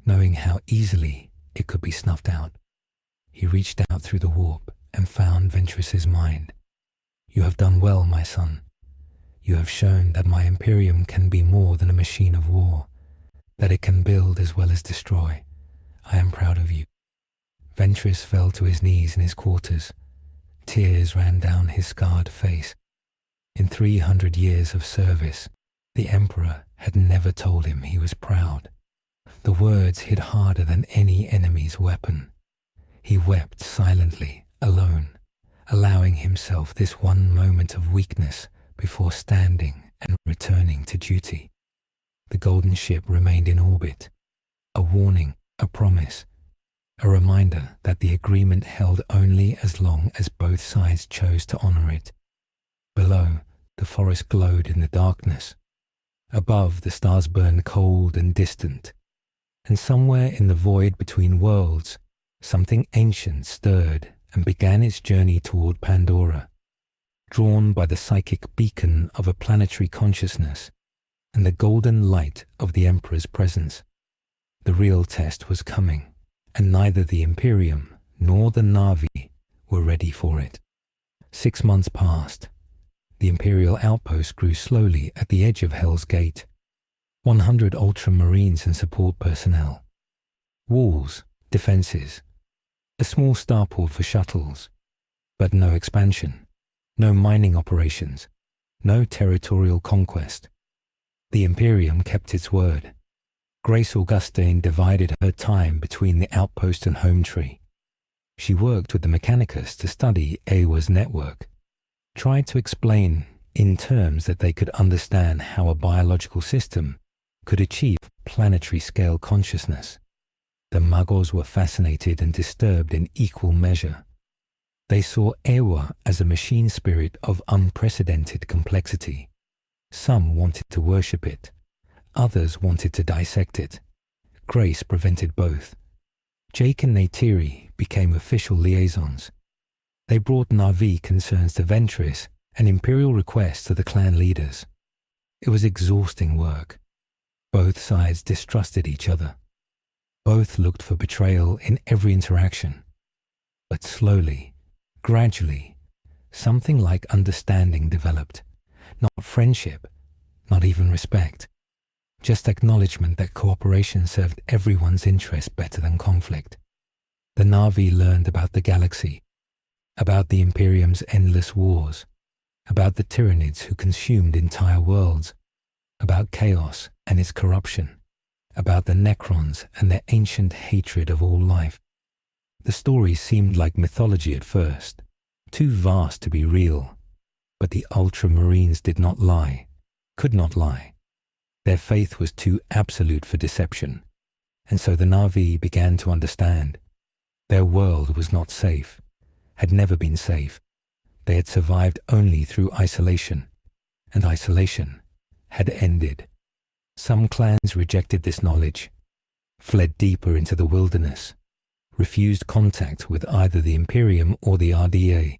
knowing how easily it could be snuffed out. He reached out through the warp and found Ventris's mind. "You have done well, my son. You have shown that my Imperium can be more than a machine of war, that it can build as well as destroy. I am proud of you." Ventris fell to his knees in his quarters. Tears ran down his scarred face. In 300 years of service, the Emperor had never told him he was proud. The words hit harder than any enemy's weapon. He wept silently, alone, allowing himself this one moment of weakness before standing and returning to duty. The golden ship remained in orbit, a warning, a promise, a reminder that the agreement held only as long as both sides chose to honor it. Below, the forest glowed in the darkness. Above, the stars burned cold and distant. And somewhere in the void between worlds, something ancient stirred and began its journey toward Pandora, drawn by the psychic beacon of a planetary consciousness and the golden light of the Emperor's presence. The real test was coming, and neither the Imperium nor the Na'vi were ready for it. 6 months passed. The Imperial outpost grew slowly at the edge of Hell's Gate. 100 Ultramarines and support personnel. Walls, defenses, a small starport for shuttles, but no expansion, no mining operations, no territorial conquest. The Imperium kept its word. Grace Augustine divided her time between the outpost and home tree. She worked with the Mechanicus to study Eywa's network, tried to explain in terms that they could understand how a biological system could achieve planetary-scale consciousness. The Magos were fascinated and disturbed in equal measure. They saw Eywa as a machine spirit of unprecedented complexity. Some wanted to worship it. Others wanted to dissect it. Grace prevented both. Jake and Neytiri became official liaisons. They brought Na'vi concerns to Ventris and Imperial requests to the clan leaders. It was exhausting work. Both sides distrusted each other. Both looked for betrayal in every interaction. But slowly, gradually, something like understanding developed. Not friendship, not even respect. Just acknowledgement that cooperation served everyone's interest better than conflict. The Na'vi learned about the galaxy, about the Imperium's endless wars, about the Tyranids who consumed entire worlds, about chaos and its corruption, about the Necrons and their ancient hatred of all life. The stories seemed like mythology at first, too vast to be real, but the Ultramarines did not lie, could not lie. Their faith was too absolute for deception, and so the Na'vi began to understand. Their world was not safe, had never been safe. They had survived only through isolation, and isolation had ended. Some clans rejected this knowledge, fled deeper into the wilderness, refused contact with either the Imperium or the RDA.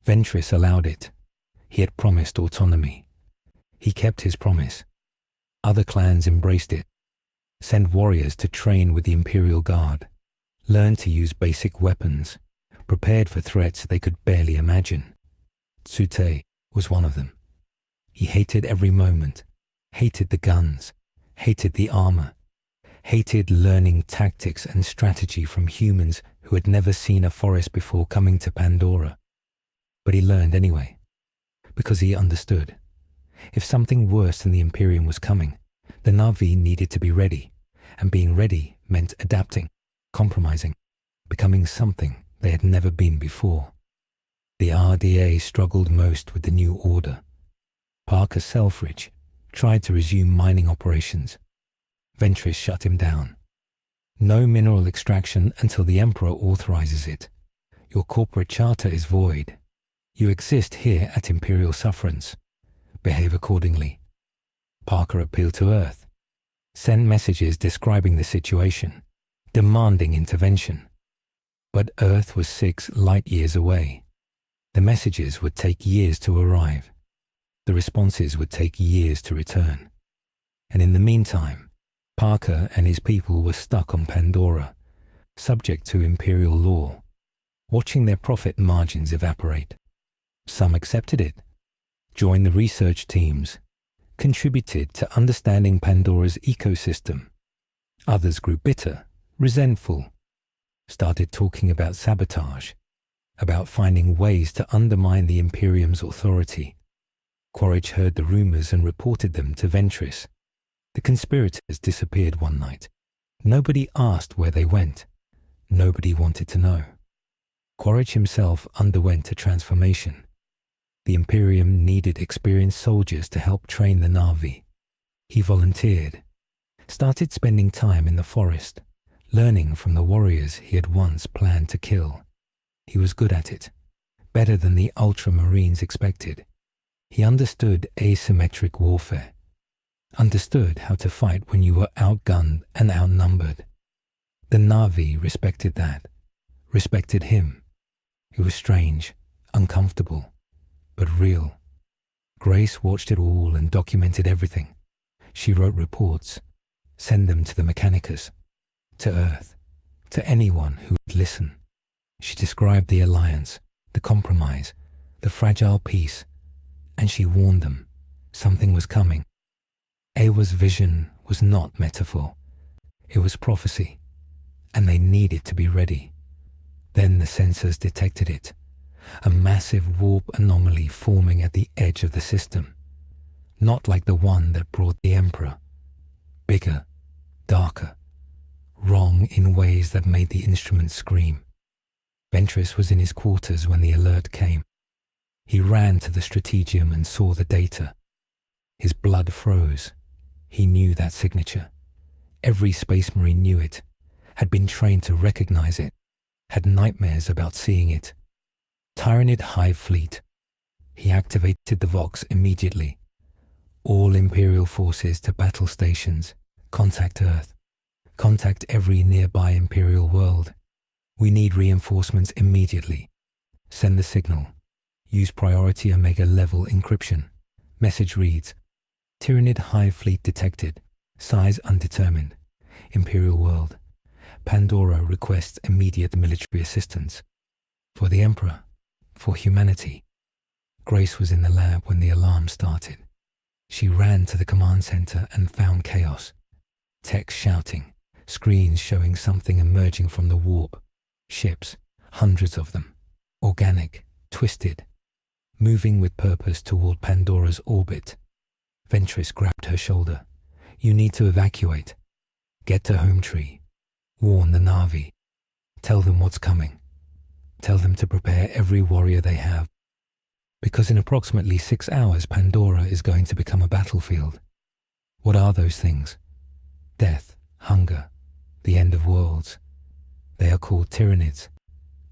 Ventris allowed it. He had promised autonomy. He kept his promise. Other clans embraced it, sent warriors to train with the Imperial Guard, learned to use basic weapons, prepared for threats they could barely imagine. Tsute was one of them. He hated every moment, hated the guns, hated the armor, hated learning tactics and strategy from humans who had never seen a forest before coming to Pandora. But he learned anyway, because he understood. If something worse than the Imperium was coming, the Na'vi needed to be ready, and being ready meant adapting, compromising, becoming something they had never been before. The RDA struggled most with the new order. Parker Selfridge tried to resume mining operations. Ventris shut him down. No mineral extraction until the Emperor authorizes it. Your corporate charter is void. You exist here at Imperial sufferance. Behave accordingly. Parker appealed to Earth. Sent messages describing the situation, demanding intervention. But Earth was 6 light years away. The messages would take years to arrive. The responses would take years to return. And in the meantime, Parker and his people were stuck on Pandora, subject to Imperial law, watching their profit margins evaporate. Some accepted it, joined the research teams, contributed to understanding Pandora's ecosystem. Others grew bitter, resentful, started talking about sabotage, about finding ways to undermine the Imperium's authority. Quaritch heard the rumors and reported them to Ventris. The conspirators disappeared one night. Nobody asked where they went. Nobody wanted to know. Quaritch himself underwent a transformation. The Imperium needed experienced soldiers to help train the Na'vi. He volunteered, started spending time in the forest, learning from the warriors he had once planned to kill. He was good at it, better than the Ultramarines expected. He understood asymmetric warfare, understood how to fight when you were outgunned and outnumbered. The Na'vi respected that, respected him. It was strange, uncomfortable, but real. Grace watched it all and documented everything. She wrote reports, sent them to the Mechanicus, to Earth, to anyone who would listen. She described the alliance, the compromise, the fragile peace, and she warned them something was coming. Eywa's vision was not metaphor. It was prophecy, and they needed to be ready. Then the sensors detected it, a massive warp anomaly forming at the edge of the system, not like the one that brought the Emperor. Bigger, darker, wrong in ways that made the instruments scream. Ventris was in his quarters when the alert came. He ran to the strategium and saw the data. His blood froze. He knew that signature. Every Space Marine knew it, had been trained to recognize it, had nightmares about seeing it. Tyranid Hive Fleet. He activated the Vox immediately. All Imperial forces to battle stations. Contact Earth. Contact every nearby Imperial world. We need reinforcements immediately. Send the signal. Use priority Omega level encryption. Message reads, Tyranid Hive Fleet detected. Size undetermined. Imperial world. Pandora requests immediate military assistance. For the Emperor. For humanity. Grace was in the lab when the alarm started. She ran to the command center and found chaos. Text shouting. Screens showing something emerging from the warp. Ships. Hundreds of them. Organic. Twisted. Moving with purpose toward Pandora's orbit. Ventris grabbed her shoulder. You need to evacuate. Get to Home Tree. Warn the Na'vi. Tell them what's coming. Tell them to prepare every warrior they have. Because in approximately 6 hours, Pandora is going to become a battlefield. What are those things? Death, hunger, the end of worlds. They are called Tyranids.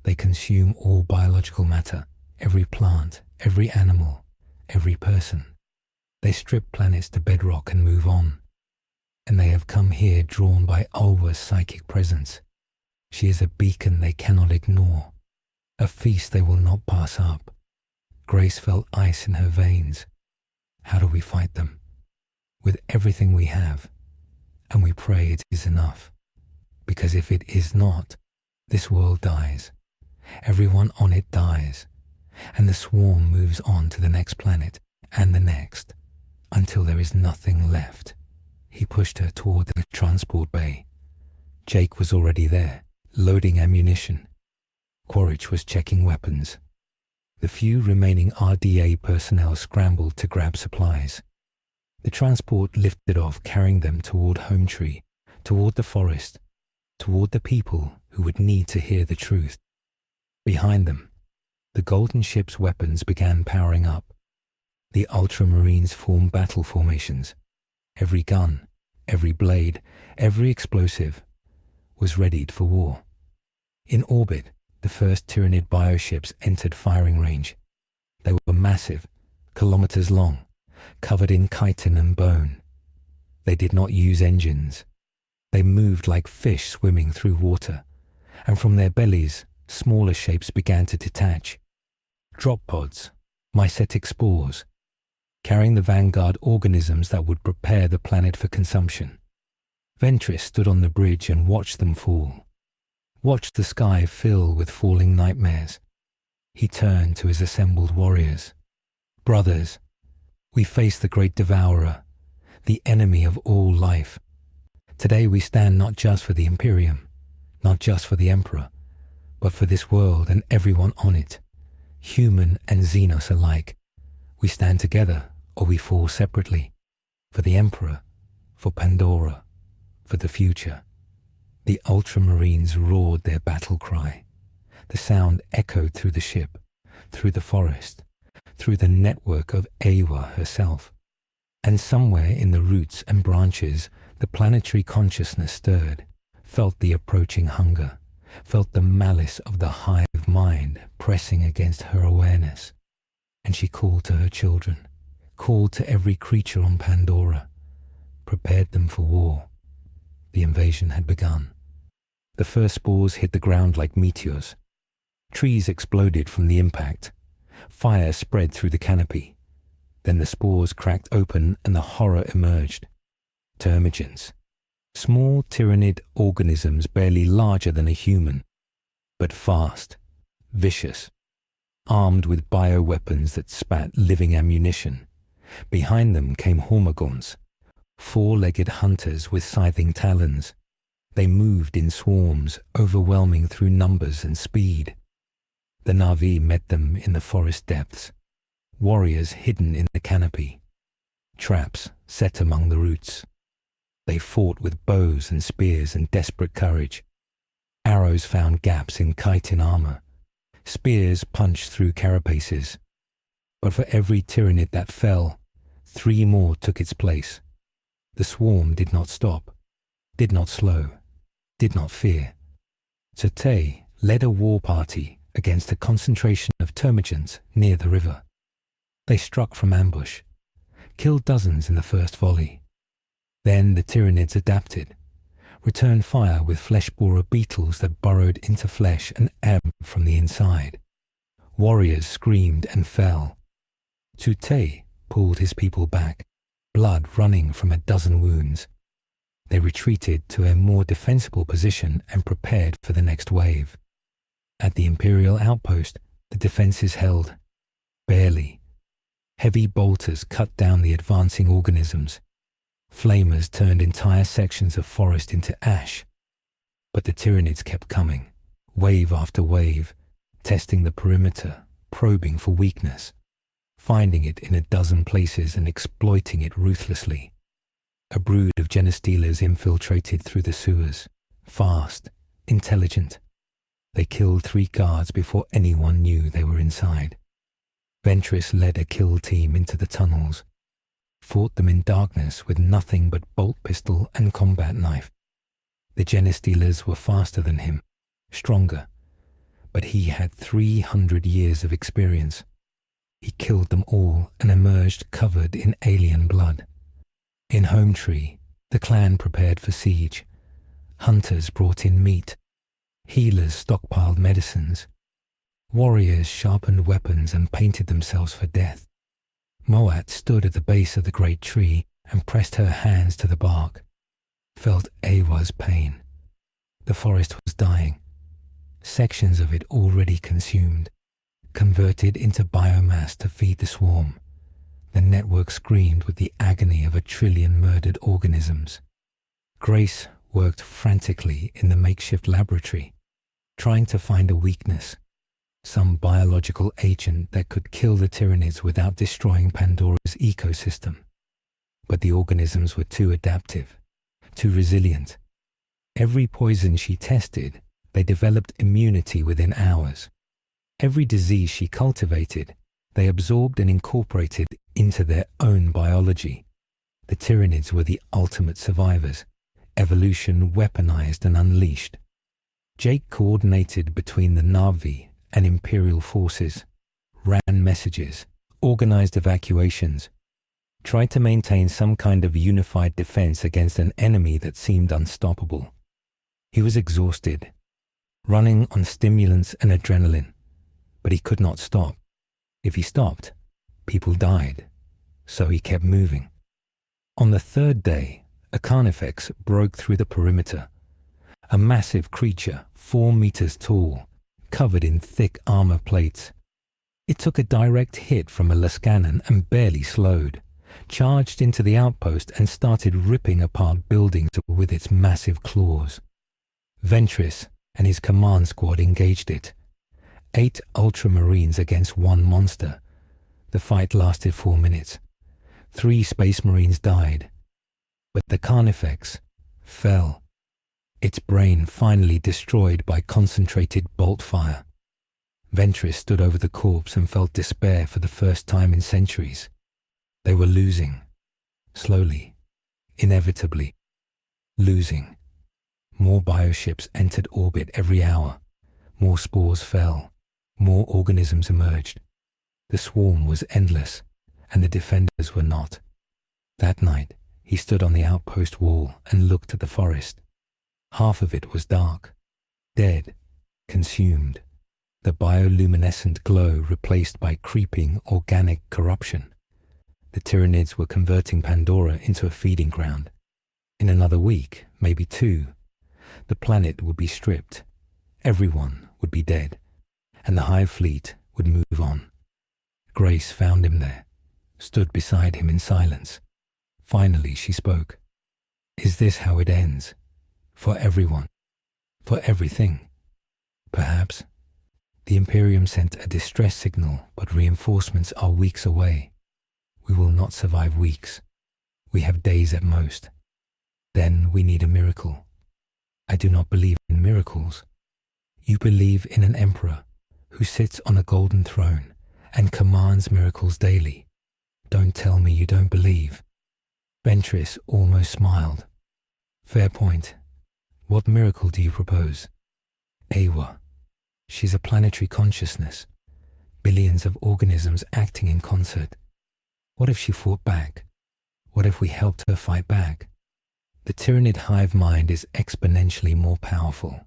They consume all biological matter, every plant, every animal, every person. They strip planets to bedrock and move on. And they have come here drawn by Eywa's psychic presence. She is a beacon they cannot ignore, a feast they will not pass up. Grace felt ice in her veins. How do we fight them? With everything we have, and we pray it is enough. Because if it is not, this world dies. Everyone on it dies, and the swarm moves on to the next planet and the next, until there is nothing left. He pushed her toward the transport bay. Jake was already there, loading ammunition. Quaritch was checking weapons. The few remaining RDA personnel scrambled to grab supplies. The transport lifted off, carrying them toward Home Tree, toward the forest, toward the people who would need to hear the truth. Behind them, The Golden Ship's weapons began powering up. The Ultramarines formed battle formations. Every gun, every blade, every explosive was readied for war. In orbit, the first Tyranid bioships entered firing range. They were massive, kilometers long, covered in chitin and bone. They did not use engines. They moved like fish swimming through water, and from their bellies, smaller shapes began to detach. Drop pods, mycetic spores, carrying the vanguard organisms that would prepare the planet for consumption. Ventris stood on the bridge and watched them fall. Watched the sky fill with falling nightmares. He turned to his assembled warriors. Brothers, we face the great devourer, the enemy of all life. Today we stand not just for the Imperium, not just for the Emperor, but for this world and everyone on it, human and Xenos alike. We stand together or we fall separately, for the Emperor, for Pandora, for the future. The Ultramarines roared their battle cry. The sound echoed through the ship, through the forest, through the network of Eywa herself. And somewhere in the roots and branches, the planetary consciousness stirred, felt the approaching hunger, felt the malice of the hive mind pressing against her awareness. And she called to her children, called to every creature on Pandora, prepared them for war. The invasion had begun. The first spores hit the ground like meteors. Trees exploded from the impact. Fire spread through the canopy. Then the spores cracked open and the horror emerged. Termigens. Small Tyranid organisms barely larger than a human, but fast, vicious, armed with bioweapons that spat living ammunition. Behind them came hormagaunts, four-legged hunters with scything talons. They moved in swarms, overwhelming through numbers and speed. The Na'vi met them in the forest depths, warriors hidden in the canopy, traps set among the roots. They fought with bows and spears and desperate courage. Arrows found gaps in chitin armor. Spears punched through carapaces. But for every Tyranid that fell, 3 more took its place. The swarm did not stop, did not slow, did not fear. Te led a war party against a concentration of termigens near the river. They struck from ambush, killed dozens in the first volley. Then the Tyranids adapted, returned fire with flesh-borer beetles that burrowed into flesh and ebbed from the inside. Warriors screamed and fell. Te pulled his people back, blood running from a dozen wounds. They retreated to a more defensible position and prepared for the next wave. At the Imperial outpost, the defenses held. Barely. Heavy bolters cut down the advancing organisms. Flamers turned entire sections of forest into ash. But the Tyranids kept coming, wave after wave, testing the perimeter, probing for weakness, finding it in a dozen places and exploiting it ruthlessly. A brood of genestealers infiltrated through the sewers, fast, intelligent. They killed 3 guards before anyone knew they were inside. Ventris led a kill team into the tunnels, fought them in darkness with nothing but bolt pistol and combat knife. The genestealers were faster than him, stronger, but he had 300 years of experience. He killed them all and emerged covered in alien blood. In Home Tree, the clan prepared for siege. Hunters brought in meat. Healers stockpiled medicines. Warriors sharpened weapons and painted themselves for death. Moat stood at the base of the great tree and pressed her hands to the bark, felt Eywa's pain. The forest was dying, sections of it already consumed, converted into biomass to feed the swarm. The network screamed with the agony of 1 trillion murdered organisms. Grace worked frantically in the makeshift laboratory, trying to find a weakness, some biological agent that could kill the Tyranids without destroying Pandora's ecosystem. But the organisms were too adaptive, too resilient. Every poison she tested, they developed immunity within hours. Every disease she cultivated, they absorbed and incorporated into their own biology. The Tyranids were the ultimate survivors, evolution weaponized and unleashed. Jake coordinated between the Na'vi and Imperial forces, ran messages, organized evacuations, tried to maintain some kind of unified defense against an enemy that seemed unstoppable. He was exhausted, running on stimulants and adrenaline, but he could not stop. If he stopped, people died, so he kept moving. On the third day, a carnifex broke through the perimeter. A massive creature, 4 meters tall, covered in thick armor plates. It took a direct hit from a Lascanon and barely slowed, charged into the outpost and started ripping apart buildings with its massive claws. Ventris and his command squad engaged it. 8 Ultramarines against 1 monster. The fight lasted 4 minutes. 3 Space Marines died, but the Carnifex fell, its brain finally destroyed by concentrated bolt fire. Ventris stood over the corpse and felt despair for the first time in centuries. They were losing, slowly, inevitably, losing. More bioships entered orbit every hour. More spores fell. More organisms emerged. The swarm was endless, and the defenders were not. That night, he stood on the outpost wall and looked at the forest. Half of it was dark, dead, consumed, the bioluminescent glow replaced by creeping organic corruption. The Tyranids were converting Pandora into a feeding ground. In another week, maybe 2, the planet would be stripped, everyone would be dead, and the Hive Fleet would move on. Grace found him there, stood beside him in silence. Finally she spoke. Is this how it ends? For everyone? For everything? Perhaps. The Imperium sent a distress signal, but reinforcements are weeks away. We will not survive weeks. We have days at most. Then we need a miracle. I do not believe in miracles. You believe in an emperor who sits on a golden throne and commands miracles daily. Don't tell me you don't believe. Ventris almost smiled. Fair point. What miracle do you propose? Eywa. She's a planetary consciousness. Billions of organisms acting in concert. What if she fought back? What if we helped her fight back? The Tyranid hive mind is exponentially more powerful.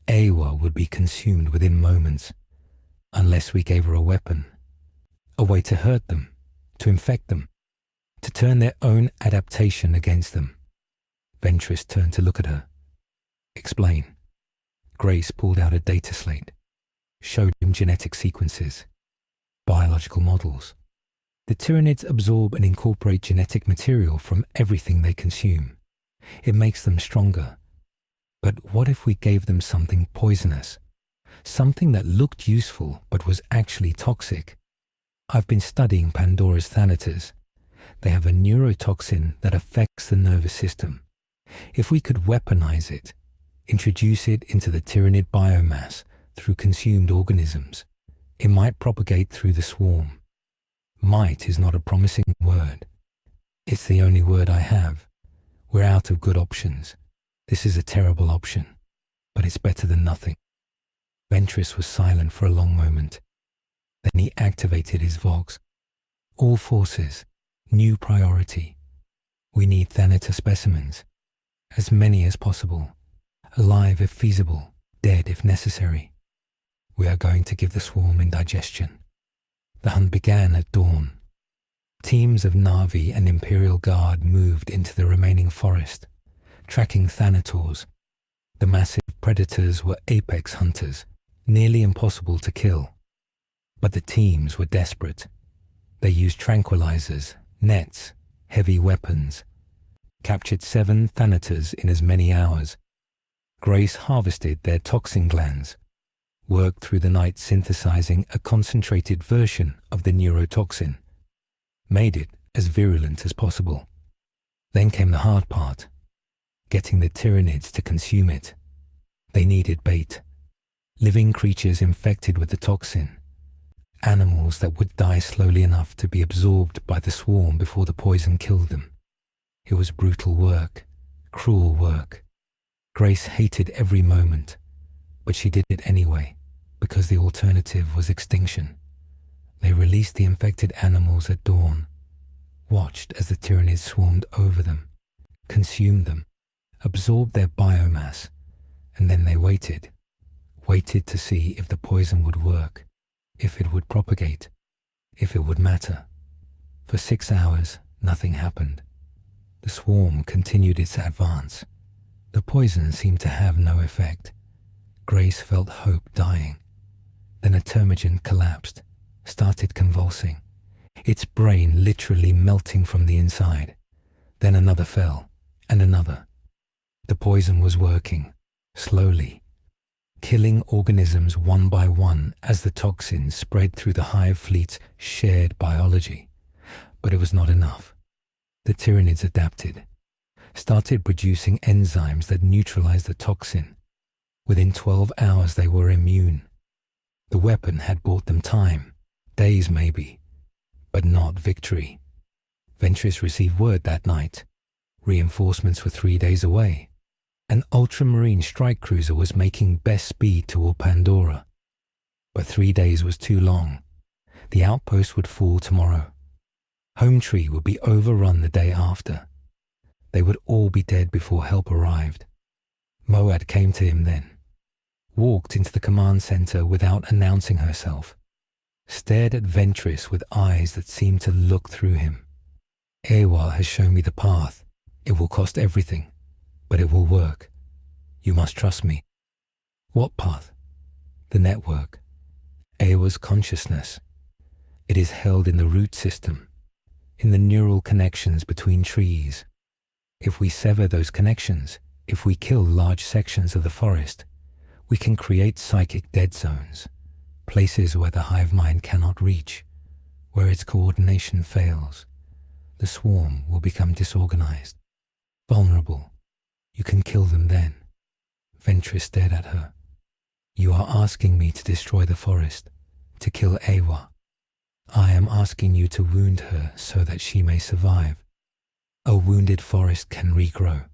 Eywa would be consumed within moments, unless we gave her a weapon. A way to hurt them, to infect them, to turn their own adaptation against them. Ventris turned to look at her. Explain. Grace pulled out a data slate, showed him genetic sequences, biological models. The Tyranids absorb and incorporate genetic material from everything they consume. It makes them stronger. But what if we gave them something poisonous? Something that looked useful but was actually toxic? I've been studying Pandora's Thanators. They have a neurotoxin that affects the nervous system. If we could weaponize it, introduce it into the Tyranid biomass through consumed organisms, it might propagate through the swarm. Might is not a promising word. It's the only word I have. We're out of good options. This is a terrible option, but it's better than nothing. Ventris was silent for a long moment. Then he activated his Vox. All forces, new priority. We need Thanator specimens. As many as possible. Alive if feasible, dead if necessary. We are going to give the swarm indigestion. The hunt began at dawn. Teams of Na'vi and Imperial Guard moved into the remaining forest, tracking Thanators. The massive predators were apex hunters, nearly impossible to kill. But the teams were desperate. They used tranquilizers, nets, heavy weapons. Captured 7 Thanators in as many hours. Grace harvested their toxin glands, worked through the night synthesizing a concentrated version of the neurotoxin, made it as virulent as possible. Then came the hard part, getting the Tyranids to consume it. They needed bait. living creatures infected with the toxin, animals that would die slowly enough to be absorbed by the swarm before the poison killed them. It was brutal work, cruel work. Grace hated every moment, but she did it anyway, because the alternative was extinction. They released the infected animals at dawn, watched as the Tyranids swarmed over them, consumed them, absorbed their biomass, and then they waited to see if the poison would work, if it would propagate, if it would matter. For 6 hours, nothing happened. The swarm continued its advance. The poison seemed to have no effect. Grace felt hope dying. Then a termagant collapsed, started convulsing, its brain literally melting from the inside. Then another fell, and another. The poison was working, slowly, killing organisms one by one as the toxins spread through the hive fleet's shared biology. But it was not enough. The Tyranids adapted, started producing enzymes that neutralized the toxin. Within 12 hours they were immune. The weapon had bought them time, days maybe, but not victory. Ventris received word that night. Reinforcements were 3 days away. An Ultramarine strike cruiser was making best speed toward Pandora. But 3 days was too long. The outpost would fall tomorrow. Home Tree would be overrun the day after. They would all be dead before help arrived. Moad came to him then, walked into the command center without announcing herself, stared at Ventris with eyes that seemed to look through him. Eywa has shown me the path. It will cost everything, but it will work. You must trust me. What path? The network. Eywa's consciousness. It is held in the root system, in the neural connections between trees. If we sever those connections, if we kill large sections of the forest, we can create psychic dead zones, places where the hive mind cannot reach, where its coordination fails. The swarm will become disorganized, vulnerable. You can kill them then. Ventris stared at her. You are asking me to destroy the forest, to kill Eywa. I am asking you to wound her so that she may survive. A wounded forest can regrow.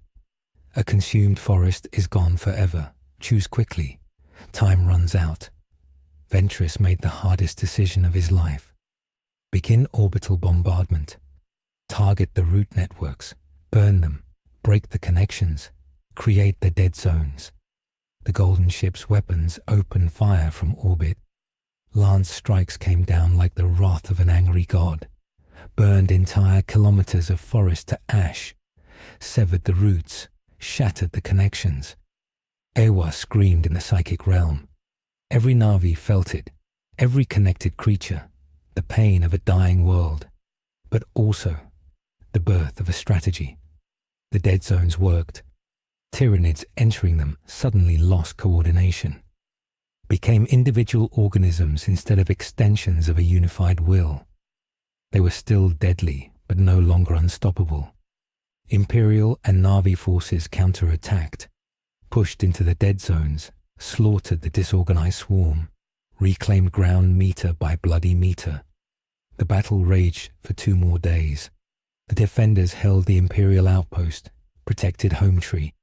A consumed forest is gone forever. Choose quickly. Time runs out. Ventris made the hardest decision of his life. Begin orbital bombardment. Target the root networks. Burn them. Break the connections. Create the dead zones. The Golden Ship's weapons opened fire from orbit. Lance strikes came down like the wrath of an angry god, burned entire kilometers of forest to ash, severed the roots, shattered the connections. Eywa screamed in the psychic realm. Every Na'vi felt it, every connected creature, the pain of a dying world, but also the birth of a strategy. The dead zones worked. Tyranids entering them suddenly lost coordination, became individual organisms instead of extensions of a unified will. They were still deadly, but no longer unstoppable. Imperial and Na'vi forces counterattacked, pushed into the dead zones, slaughtered the disorganized swarm, reclaimed ground meter by bloody meter. The battle raged for 2 more days. The defenders held the Imperial outpost, protected Home Tree,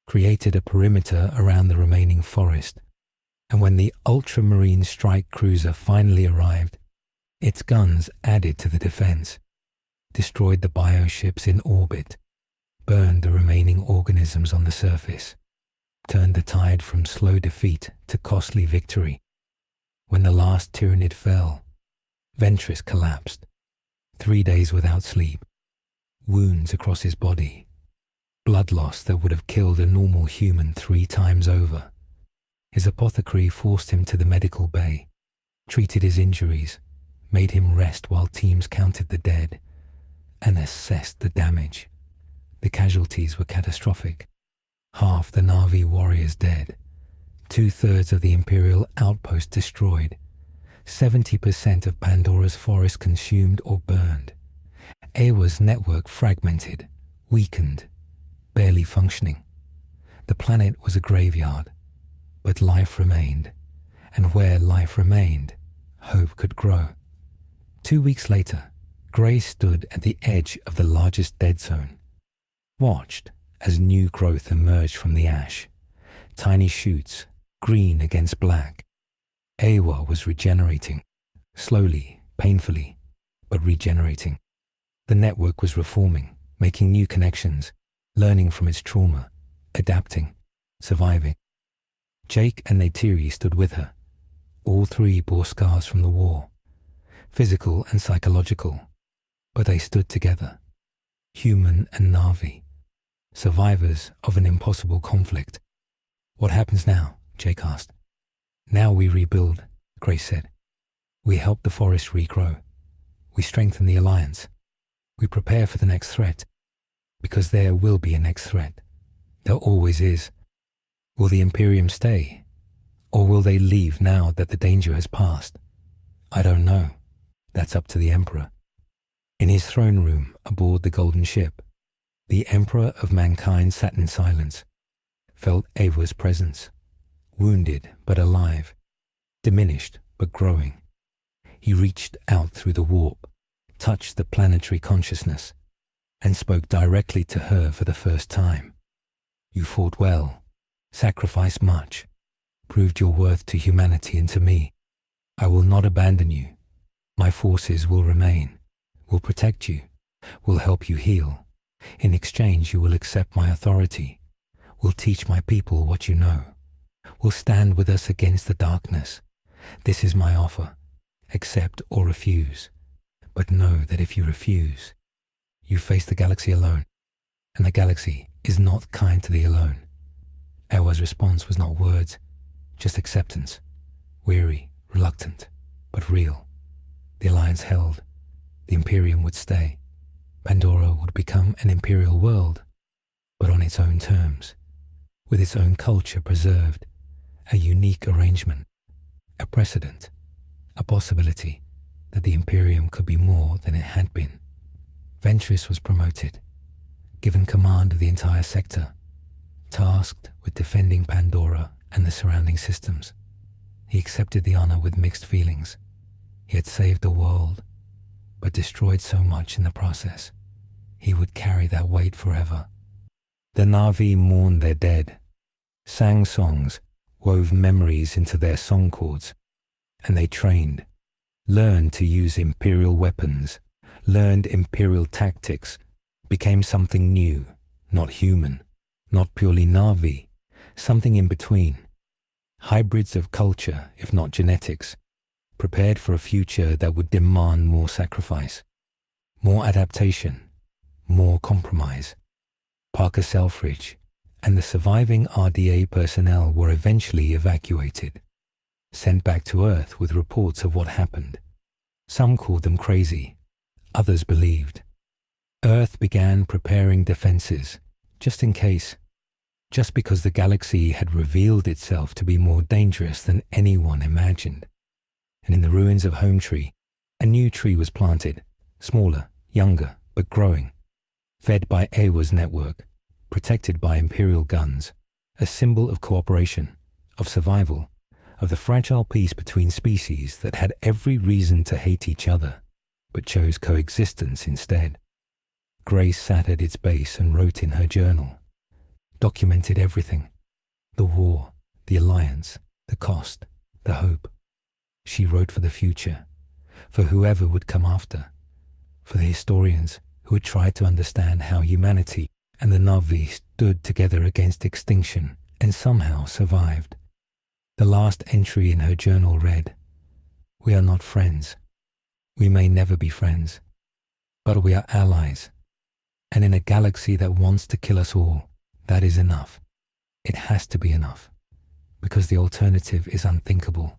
created a perimeter around the remaining forest. And when the Ultramarine strike cruiser finally arrived, its guns added to the defense, destroyed the bioships in orbit, burned the remaining organisms on the surface, turned the tide from slow defeat to costly victory. When the last Tyranid fell, Ventris collapsed, 3 days without sleep, wounds across his body, blood loss that would have killed a normal human 3 times over. His apothecary forced him to the medical bay, treated his injuries, made him rest while teams counted the dead, and assessed the damage. The casualties were catastrophic. Half the Na'vi warriors dead, 2/3 of the Imperial outpost destroyed, 70% of Pandora's forest consumed or burned. Eywa's network fragmented, weakened, barely functioning. The planet was a graveyard, but life remained. and where life remained, hope could grow. 2 weeks later, Grey stood at the edge of the largest dead zone, watched as new growth emerged from the ash, tiny shoots, green against black. Eywa was regenerating, slowly, painfully, but regenerating. The network was reforming, making new connections, learning from its trauma, adapting, surviving. Jake and Neytiri stood with her. All three bore scars from the war, physical and psychological, but they stood together, human and Na'vi, survivors of an impossible conflict. "What happens now?" Jake asked. "Now we rebuild," Grace said. "We help the forest regrow. We strengthen the alliance. We prepare for the next threat, because there will be a next threat. There always is. Will the Imperium stay, or will they leave now that the danger has passed? I don't know. That's up to the Emperor." In his throne room aboard the Golden Ship, the Emperor of Mankind sat in silence, felt Eywa's presence, wounded but alive, diminished but growing. He reached out through the warp, touched the planetary consciousness, and spoke directly to her for the first time. "You fought well, sacrificed much, proved your worth to humanity and to me. I will not abandon you. My forces will remain, will protect you, will help you heal. In exchange, you will accept my authority, will teach my people what you know, will stand with us against the darkness. This is my offer. Accept or refuse. But know that if you refuse, you face the galaxy alone, and the galaxy is not kind to the alone." Eywa's response was not words, just acceptance, weary, reluctant, but real. The alliance held. The Imperium would stay. Pandora would become an imperial world, but on its own terms, with its own culture preserved, a unique arrangement, a precedent, a possibility that the Imperium could be more than it had been. Ventris was promoted, given command of the entire sector, tasked with defending Pandora and the surrounding systems. He accepted the honor with mixed feelings. He had saved the world, but destroyed so much in the process. He would carry that weight forever. The Na'vi mourned their dead, sang songs, wove memories into their song chords, and they trained, learned to use Imperial weapons, learned Imperial tactics, became something new, not human, not purely Na'vi, something in between. Hybrids of culture, if not genetics, prepared for a future that would demand more sacrifice, more adaptation, more compromise. Parker Selfridge and the surviving RDA personnel were eventually evacuated, sent back to Earth with reports of what happened. Some called them crazy, others believed. Earth began preparing defenses, just in case, just because the galaxy had revealed itself to be more dangerous than anyone imagined. And in the ruins of Home Tree, a new tree was planted, smaller, younger, but growing, fed by Eywa's network, protected by Imperial guns, a symbol of cooperation, of survival, of the fragile peace between species that had every reason to hate each other, but chose coexistence instead. Grace sat at its base and wrote in her journal, documented everything, the war, the alliance, the cost, the hope. She wrote for the future, for whoever would come after, for the historians who would try to understand how humanity and the Na'vi stood together against extinction and somehow survived. The last entry in her journal read, "We are not friends. We may never be friends, but we are allies. And in a galaxy that wants to kill us all, that is enough. It has to be enough, because the alternative is unthinkable."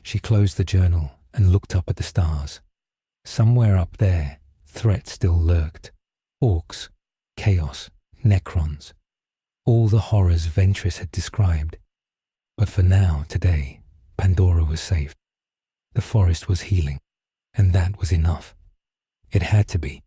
She closed the journal and looked up at the stars. Somewhere up there, threat still lurked. Orcs, chaos, necrons, all the horrors Ventris had described. But for now, today, Pandora was safe. The forest was healing, and that was enough. It had to be.